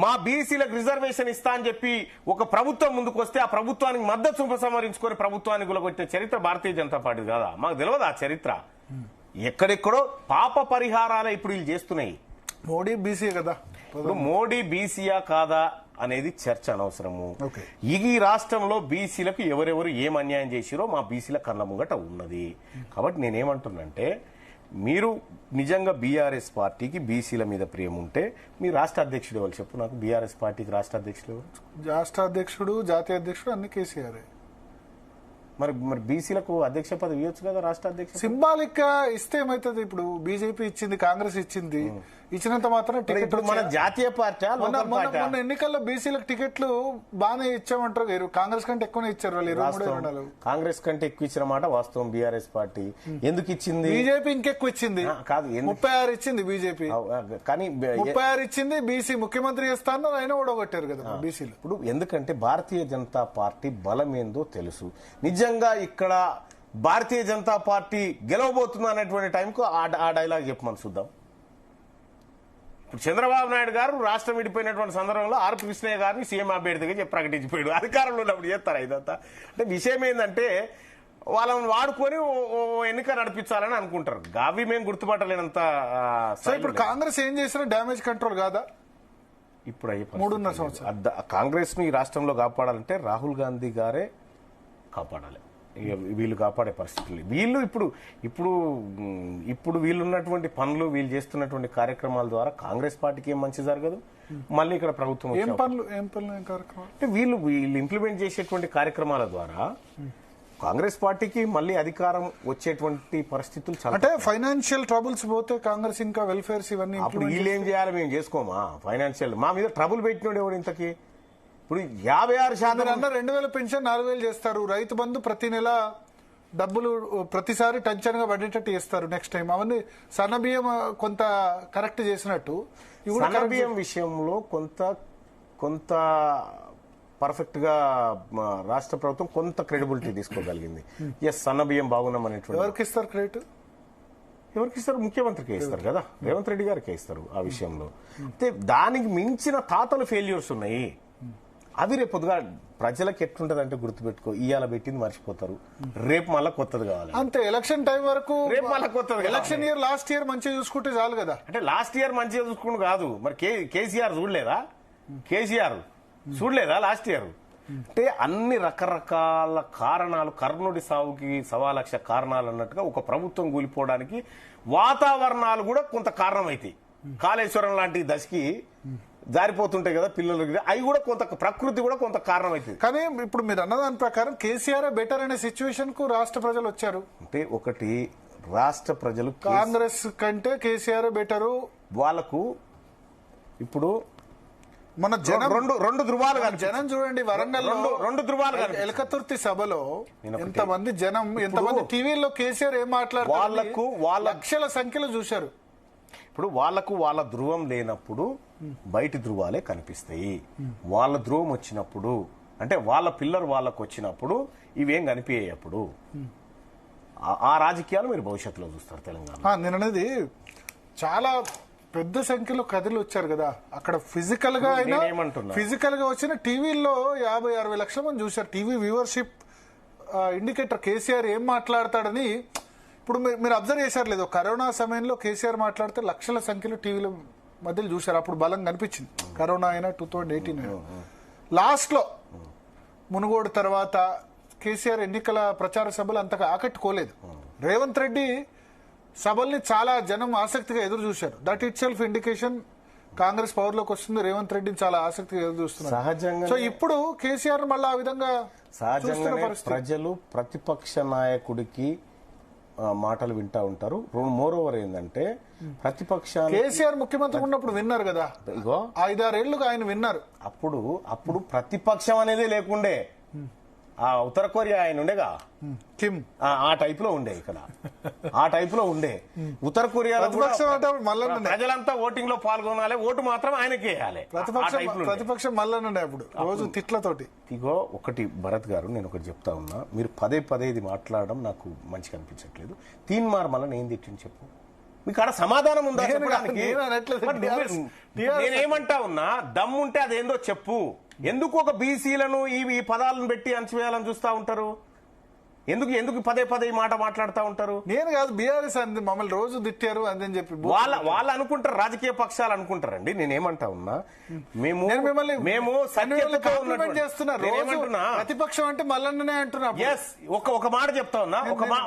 మా బీసీలకు రిజర్వేషన్ ఇస్తా అని చెప్పి ఒక ప్రభుత్వం ముందుకు వస్తే ఆ ప్రభుత్వానికి మద్దతు ఉపసంహరించుకొని ప్రభుత్వానికి గులగొట్టిన చరిత్ర భారతీయ జనతా పార్టీ కదా. మాకు తెలియదు ఆ చరిత్ర. ఎక్కడెక్కడో పాప పరిహారాలే ఇప్పుడు వీళ్ళు చేస్తున్నాయి. మోడీ బీసీ కదా. ఇప్పుడు మోడీ బీసీయా కాదా అనేది చర్చ అనవసరము. ఈ రాష్ట్రంలో బీసీలకు ఎవరెవరు ఏం అన్యాయం చేసిరో మా బీసీల కళ్ళ ముంగట ఉన్నది. కాబట్టి నేనేమంటున్నంటే, మీరు నిజంగా బీఆర్ఎస్ పార్టీకి బీసీల మీద ప్రేమ ఉంటే మీ రాష్ట్ర అధ్యక్షుడు ఎవరు చెప్పు నాకు? బీఆర్ఎస్ పార్టీకి రాష్ట్ర అధ్యక్షుడు ఎవరు? రాష్ట్ర అధ్యక్షుడు, జాతీయ అధ్యక్షుడు అన్ని కేసీఆర్. మరి బీసీలకు అధ్యక్ష పదవి ఇవ్వచ్చు కదా రాష్ట్ర అధ్యక్ష. సింబాలిక్ గా ఇస్తే ఏమైతుంది? ఇప్పుడు బీజేపీ ఇచ్చింది, కాంగ్రెస్ ఇచ్చింది, ఇచ్చినంత మాత్రం టికెట్. మన జాతీయ పార్టీ మొన్న ఎన్నికల్లో బీసీలకు టికెట్లు బాగానే ఇచ్చామంటారు. కాంగ్రెస్ కంటే ఎక్కువనే ఇచ్చారు వాళ్ళు. కాంగ్రెస్ కంటే ఎక్కువ ఇచ్చిన మాట వాస్తవం. బీఆర్ఎస్ పార్టీ ఎందుకు ఇచ్చింది? బీజేపీ ఇంకెక్కువ ఇచ్చింది. కాదు, 36 ఇచ్చింది బీజేపీ, కానీ 36 ఇచ్చింది. బీసీ ముఖ్యమంత్రి చేస్తాను ఆయన ఓడగొట్టారు కదా బీసీలు. ఇప్పుడు ఎందుకంటే భారతీయ జనతా పార్టీ బలం ఏందో తెలుసు. నిజంగా ఇక్కడ భారతీయ జనతా పార్టీ గెలవబోతుంది అనేటువంటి టైంకు ఆ డైలాగ్ చెప్పమని చూద్దాం. ఇప్పుడు చంద్రబాబు నాయుడు గారు రాష్ట్రం విడిపోయినటువంటి సందర్భంలో ఆర్పి కృష్ణయ్య గారిని సీఎం అభ్యర్థిగా చెప్పి ప్రకటించిపోయాడు. అధికారంలో ఉన్నప్పుడు చేస్తారా ఇదంతా? అంటే విషయం ఏంటంటే, వాళ్ళని వాడుకొని ఎన్నిక నడిపించాలని అనుకుంటారు. గావి మేము గుర్తుపట్టలేనంత. ఇప్పుడు కాంగ్రెస్ ఏం చేసినా డ్యామేజ్ కంట్రోల్ కాదా? ఇప్పుడు 3.5 సంవత్సరాలు కాంగ్రెస్ ను ఈ రాష్ట్రంలో కాపాడాలంటే రాహుల్ గాంధీ గారే కాపాడాలి. వీళ్ళు కాపాడే పరిస్థితులు వీళ్ళు ఇప్పుడు వీళ్ళున్నటువంటి పనులు, వీళ్ళు చేస్తున్నటువంటి కార్యక్రమాల ద్వారా కాంగ్రెస్ పార్టీకి ఏం మంచి జరగదు. మళ్ళీ ఇక్కడ ప్రభుత్వం అంటే వీళ్ళు ఇంప్లిమెంట్ చేసేటువంటి కార్యక్రమాల ద్వారా కాంగ్రెస్ పార్టీకి మళ్ళీ అధికారం వచ్చేటువంటి పరిస్థితులు చాలా. అంటే ఫైనాన్షియల్ ట్రబుల్స్ పోతే కాంగ్రెస్ ఇంకా వెల్ఫేర్స్ ఇవన్నీ అప్పుడు వీళ్ళు ఏం చేయాలి? మేము చేసుకోమా? ఫైనాన్షియల్ మా మీద ట్రబుల్ పెట్టినోడు ఎవరు ఇంతకి? ఇప్పుడు 56% 2000 పెన్షన్ 4000 చేస్తారు. రైతు బంధు ప్రతి నెల డబ్బులు ప్రతిసారి టెన్షన్ గా పడేటట్టు చేస్తారు. నెక్స్ట్ టైం అవన్నీ సన్నబియ్యం కొంత కరెక్ట్ చేసినట్టు. సన్నబియ్యం విషయంలో కొంత పర్ఫెక్ట్ గా రాష్ట్ర ప్రభుత్వం కొంత క్రెడిబిలిటీ తీసుకోగలిగింది. సన్నబియ్యం బాగున్నామనేటువంటి. ఎవరికి ఇస్తారు క్రెడిట్? ఎవరికి ఇస్తారు? ముఖ్యమంత్రికి ఇస్తారు కదా, రేవంత్ రెడ్డి గారికి ఇస్తారు ఆ విషయంలో. అయితే దానికి మించిన తాతలు ఫెయిల్యూర్స్ ఉన్నాయి. అది రేపు పొద్దుగా ప్రజలకు ఎట్లుంటది అంటే గుర్తుపెట్టుకో, ఇవాళ పెట్టింది మర్చిపోతారు, రేపు మళ్ళీ కొత్తది కావాలి. అంతే. ఎలక్షన్ టైం వరకు రేపు మళ్ళీ కొత్తది. ఎలక్షన్ ఇయర్ లాస్ట్ ఇయర్ మంచిగా చూసుకుంటే చాలు కదా. అంటే లాస్ట్ ఇయర్ మంచిగా చూసుకుంటూ కాదు, మరి కేసీఆర్ చూడలేదా? కేసీఆర్ చూడలేదా లాస్ట్ ఇయర్? అంటే అన్ని రకరకాల కారణాలు, కర్ణుడి సావుకి 1,00,000 కారణాలు అన్నట్టుగా ఒక ప్రభుత్వం కూలిపోవడానికి వాతావరణాలు కూడా కొంత కారణం అవుతాయి. కాళేశ్వరం లాంటి దశకి జారిపోతుంటాయి కదా పిల్లలు, అవి కూడా కొంత ప్రకృతి కూడా కొంత కారణం అవుతుంది. కానీ ఇప్పుడు మీరు అన్నదాని ప్రకారం కేసీఆర్ బెటర్ అనే సిచ్యువేషన్ కు రాష్ట్ర ప్రజలు వచ్చారు. అంటే ఒకటి, రాష్ట్ర ప్రజలు కాంగ్రెస్ కంటే కేసీఆర్ బెటరు. వాళ్ళకు ఇప్పుడు మన జనం రెండు ధృవాలు జనం చూడండి. వరంగల్ రెండు ధృవాలు ఎలకతుర్తి సభలో ఎంతమంది జనం, ఎంతమంది టీవీలో కేసీఆర్ ఏం మాట్లాడుతారు, లక్షల సంఖ్యలో చూశారు. ఇప్పుడు వాళ్ళ ధృవం లేనప్పుడు బయటి ధృవాలే కనిపిస్తాయి. వాళ్ళ ధృవం వచ్చినప్పుడు, అంటే వాళ్ళ పిల్లర్ వాళ్ళకు వచ్చినప్పుడు ఇవేం కనిపించాయి. అప్పుడు ఆ రాజకీయాలు మీరు భవిష్యత్తులో చూస్తారు తెలంగాణ. నేను అనేది చాలా పెద్ద సంఖ్యలో కథలు వచ్చారు కదా అక్కడ. ఫిజికల్ గా అయినా ఫిజికల్ గా వచ్చిన టీవీల్లో 50-60 లక్షల మంది చూశారు. టీవీ వ్యూవర్షిప్ ఇండికేటర్ కేసీఆర్ ఏం మాట్లాడతాడని. ఇప్పుడు మీరు అబ్జర్వ్ చేశారు లేదు, కరోనా సమయంలో కేసీఆర్ మాట్లాడితే లక్షల సంఖ్యలో టీవీల మధ్యలో చూశారు. అప్పుడు బలం కనిపించింది. కరోనా అయినా 2018 లాస్ట్ లో మునుగోడు తర్వాత కేసీఆర్ ఎన్నికల ప్రచార సభలు అంతగా ఆకట్టుకోలేదు. రేవంత్ రెడ్డి సభల్ని చాలా జనం ఆసక్తిగా ఎదురు చూశారు. That it self indication Congress power లోకి వస్తుంది. రేవంత్ రెడ్డిని చాలా ఆసక్తిగా ఎదురు చూస్తున్నారు. సహజంగా సో ఇప్పుడు కేసీఆర్ మళ్ళీ ఆ విధంగా సహజంగా ప్రజలు ప్రతిపక్ష నాయకుడికి మాటలు వింటా ఉంటారు. మోర్ ఓవర్ ఏంటంటే ప్రతిపక్షాలు కేసీఆర్ ముఖ్యమంత్రి ఉన్నప్పుడు విన్నారు కదా, ఇగో 5-6 ఏళ్లుగా ఆయన విన్నారు. అప్పుడు ప్రతిపక్షం అనేది లేకుండే. ఆ ఉత్తర కొరియా ఆయన ఉండేగా కిమ్ ఆ టైప్ లో ఉండే ఇక్కడ ఆ టైప్ లో ఉండే ఉత్తర కొరియాలో కూడా ప్రతిపక్షం అంటే మల్లన్న ప్రజలంతా ఓటింగ్ లో పాల్గొనాలి, ఓటు మాత్రం ఆయనకి వేయాలి. ప్రతిపక్షం మల్లన్న అప్పుడు రోజు తిట్లతోటి. ఇగో ఒకటి భరత్ గారు, నేను ఒకటి చెప్తా ఉన్నా, మీరు పదే పదే ఇది మాట్లాడడం నాకు మంచిగా అనిపించట్లేదు. తీన్మార్ మల్లన్న ఏం తిట్టింది చెప్పు, మీకు ఆడ సమాధానం ఉందా చెప్పడానికి? నేనేమంటా ఉన్నా, దమ్ముంటే అదేందో చెప్పు. ఎందుకు ఒక బీసీలను ఈ పదాలను పెట్టి అణచివేయాలని చూస్తా ఉంటారు? ఎందుకు పదే పదే ఈ మాట మాట్లాడుతూ ఉంటారు? నేను కాదు, బీఆర్ఎస్ అంది మమ్మల్ని రోజు తిట్టారు అని చెప్పి వాళ్ళు అనుకుంటారు, రాజకీయ పక్షాలు అనుకుంటారండి. నేనేమంటా ఉన్నా, మేము ప్రతిపక్షం అంటే మల్లన్ననే అంటున్నా. ఎస్, ఒక మాట చెప్తా ఉన్నా,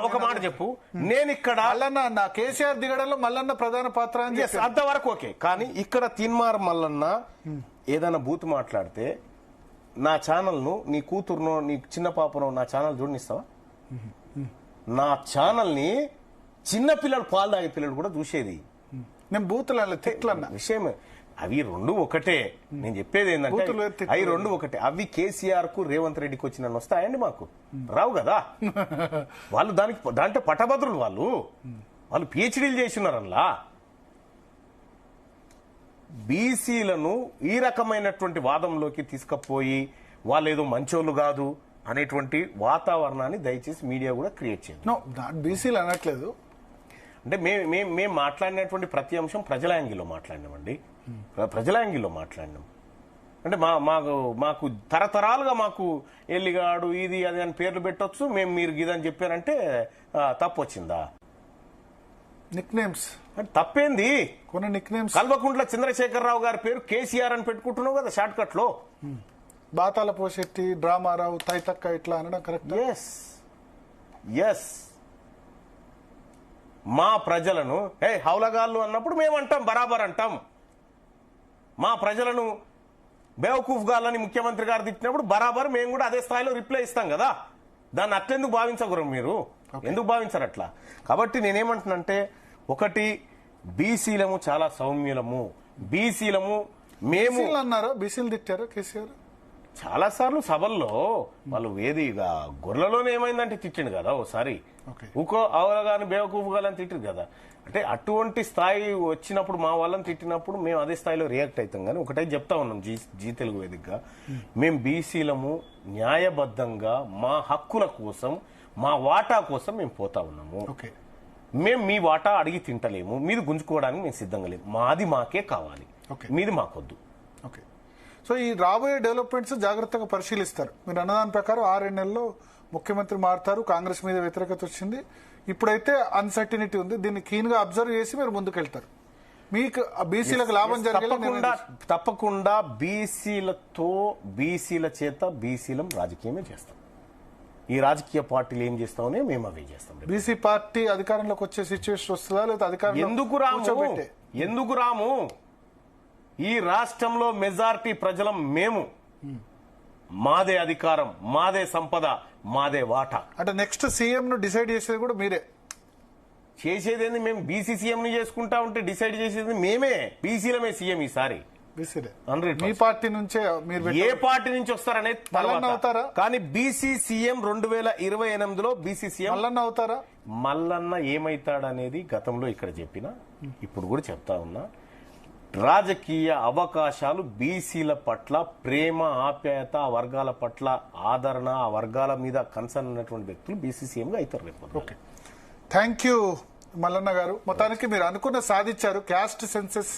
ఒక మాట చెప్పు. నేను ఇక్కడ మల్లన్న కేసీఆర్ దిగడంలో మల్లన్న ప్రధాన పాత్ర అని చెప్పి అంతవరకు ఓకే. కానీ ఇక్కడ తీన్మార్ మల్లన్న ఏదైనా బూత్ మాట్లాడితే నా ఛానల్ ను, నీ కూతురునో నీ చిన్న పాపనో నా ఛానల్ చూడనిస్తావా? నా ఛానల్ ని చిన్న పిల్లలు, పాలు తాగే పిల్లలు కూడా చూసేది. నేను బూతులు తిట్లన్నా విషయం అవి రెండు ఒకటే. నేను చెప్పేది ఏంటంటే అవి రెండు ఒకటే. అవి కేసీఆర్ కు రేవంత్ రెడ్డికి వచ్చిన వస్తాయండి, మాకు రావు కదా. వాళ్ళు దాంట్లో పట్టభద్రులు, వాళ్ళు పిహెచ్డీలు చేసినారు. అలా బీసీలను ఈ రకమైనటువంటి వాదంలోకి తీసుకుపోయి వాళ్ళు ఏదో మంచోళ్ళు కాదు అనేటువంటి వాతావరణాన్ని దయచేసి మీడియా కూడా క్రియేట్ చేయదు. బీసీలు అనట్లేదు. అంటే మేము మాట్లాడినటువంటి ప్రతి అంశం ప్రజల యాంగిల్లో మాట్లాడినామండి, ప్రజల యాంగిల్లో మాట్లాడినాం. అంటే మాకు తరతరాలుగా మాకు ఎల్లిగాడు ఇది అది అని పేర్లు పెట్టొచ్చు, మేము మీరు గిదని చెప్పారంటే తప్పు వచ్చిందా? నిక్ నేమ్స్ అంటే తప్పేంది? కొన్ని నిక్ నేమ్స్ కల్వకుంట్ల చంద్రశేఖరరావు గారి పేరు కేసీఆర్ అని పెట్టుకుంటున్నావు కదా షార్ట్ కట్ లో. బాతాల పోషెట్టి, డ్రామారావు, తైతక్క ఇట్లా అనడం కరెక్ట్? ఎస్. మా ప్రజలను హౌలగాళ్ళు అన్నప్పుడు మేము అంటాం, బరాబర్ అంటాం. మా ప్రజలను బేవకూఫ్ గాళ్ళని ముఖ్యమంత్రి గారు తిట్టినప్పుడు బరాబర్ మేము కూడా అదే స్థాయిలో రిప్లై ఇస్తాం కదా. దాన్ని అట్లెందుకు భావించకూడదు మీరు? ఎందుకు భావించారు అట్లా? కాబట్టి నేనేమంటున్నంటే, ఒకటి బీసీలము చాలా సౌమ్యులము, బీసీలము మేము అన్నారు. బీసీలు తిట్టారు కేసీఆర్ చాలా సార్లు సభల్లో. వాళ్ళు వేదిగా గొర్రెలోనే ఏమైందంటే తిట్టిండు కదా ఓసారి, ఊకో అవగాని బేవకూఫ్ గాలని తిట్టిరు కదా. అంటే అటువంటి స్థాయి వచ్చినప్పుడు మా వాళ్ళని తిట్టినప్పుడు మేము అదే స్థాయిలో రియాక్ట్ అవుతాం. కానీ ఒకటే చెప్తా ఉన్నాం జీ తెలుగు వేదికగా, మేము బీసీలము న్యాయబద్ధంగా మా హక్కుల కోసం, మా వాటా కోసం మేము పోతా ఉన్నాము. మేము మీ వాటా అడిగి తింటలేము, మీది గుంజుకోవడానికి మేము సిద్ధంగా లేము. మాది మాకే కావాలి, మీది మాకొద్దు. ఓకే. సో ఈ రాబోయే డెవలప్మెంట్స్ జాగ్రత్తగా పరిశీలిస్తారు. మీరు అన్నదాని ప్రకారం 6 నెలల్లో ముఖ్యమంత్రి మారుతారు, కాంగ్రెస్ మీద వ్యతిరేకత వచ్చింది, ఇప్పుడైతే అన్సర్టినిటీ ఉంది. దీన్ని కీన్ గా అబ్జర్వ్ చేసి మీరు ముందుకెళ్తారు. మీకు బీసీలకు లాభం జరిగేలా తప్పకుండా బీసీలతో, బీసీల చేత బీసీలం రాజకీయమే చేస్తాం. ఈ రాజకీయ పార్టీలు ఏం చేస్తామని మేము అవే చేస్తాం. బీసీ పార్టీ అధికారంలోకి వచ్చే సిచ్యువేషన్ వస్తుందా లేదా? అధికారం ఎందుకు రాము? ఈ రాష్ట్రంలో మెజారిటీ ప్రజలం మేము. మాదే అధికారం, మాదే సంపద, మాదే వాటా. అంటే నెక్స్ట్ సీఎం ను డిసైడ్ చేసేది కూడా మీరే? చేసేది మేము బీసీ సీఎం ని చేసుకుంటా ఉంటే డిసైడ్ చేసేది మేమే. బీసీలమే సీఎం ఈసారి. మీ పార్టీ నుంచే మీరు ఏ పార్టీ నుంచి వస్తారనేది అవుతారా? కానీ బీసీ సీఎం 2028లో బీసీ సీఎం మల్లన్న అవుతారా? మల్లన్న ఏమైతాడనేది గతంలో ఇక్కడ చెప్పినా, ఇప్పుడు కూడా చెప్తా ఉన్నా. రాజకీయ అవకాశాలు బీసీల పట్ల ప్రేమ, ఆప్యాయత, ఆ వర్గాల పట్ల ఆదరణ, ఆ వర్గాల మీద కన్సర్న్ ఉన్నటువంటి వ్యక్తులు బీసీ సీఎం గా అవుతారు రేపు. Okay, thank you Mallanna garu. మొత్తానికి మీరు అనుకున్న సాధించారు. Caste senses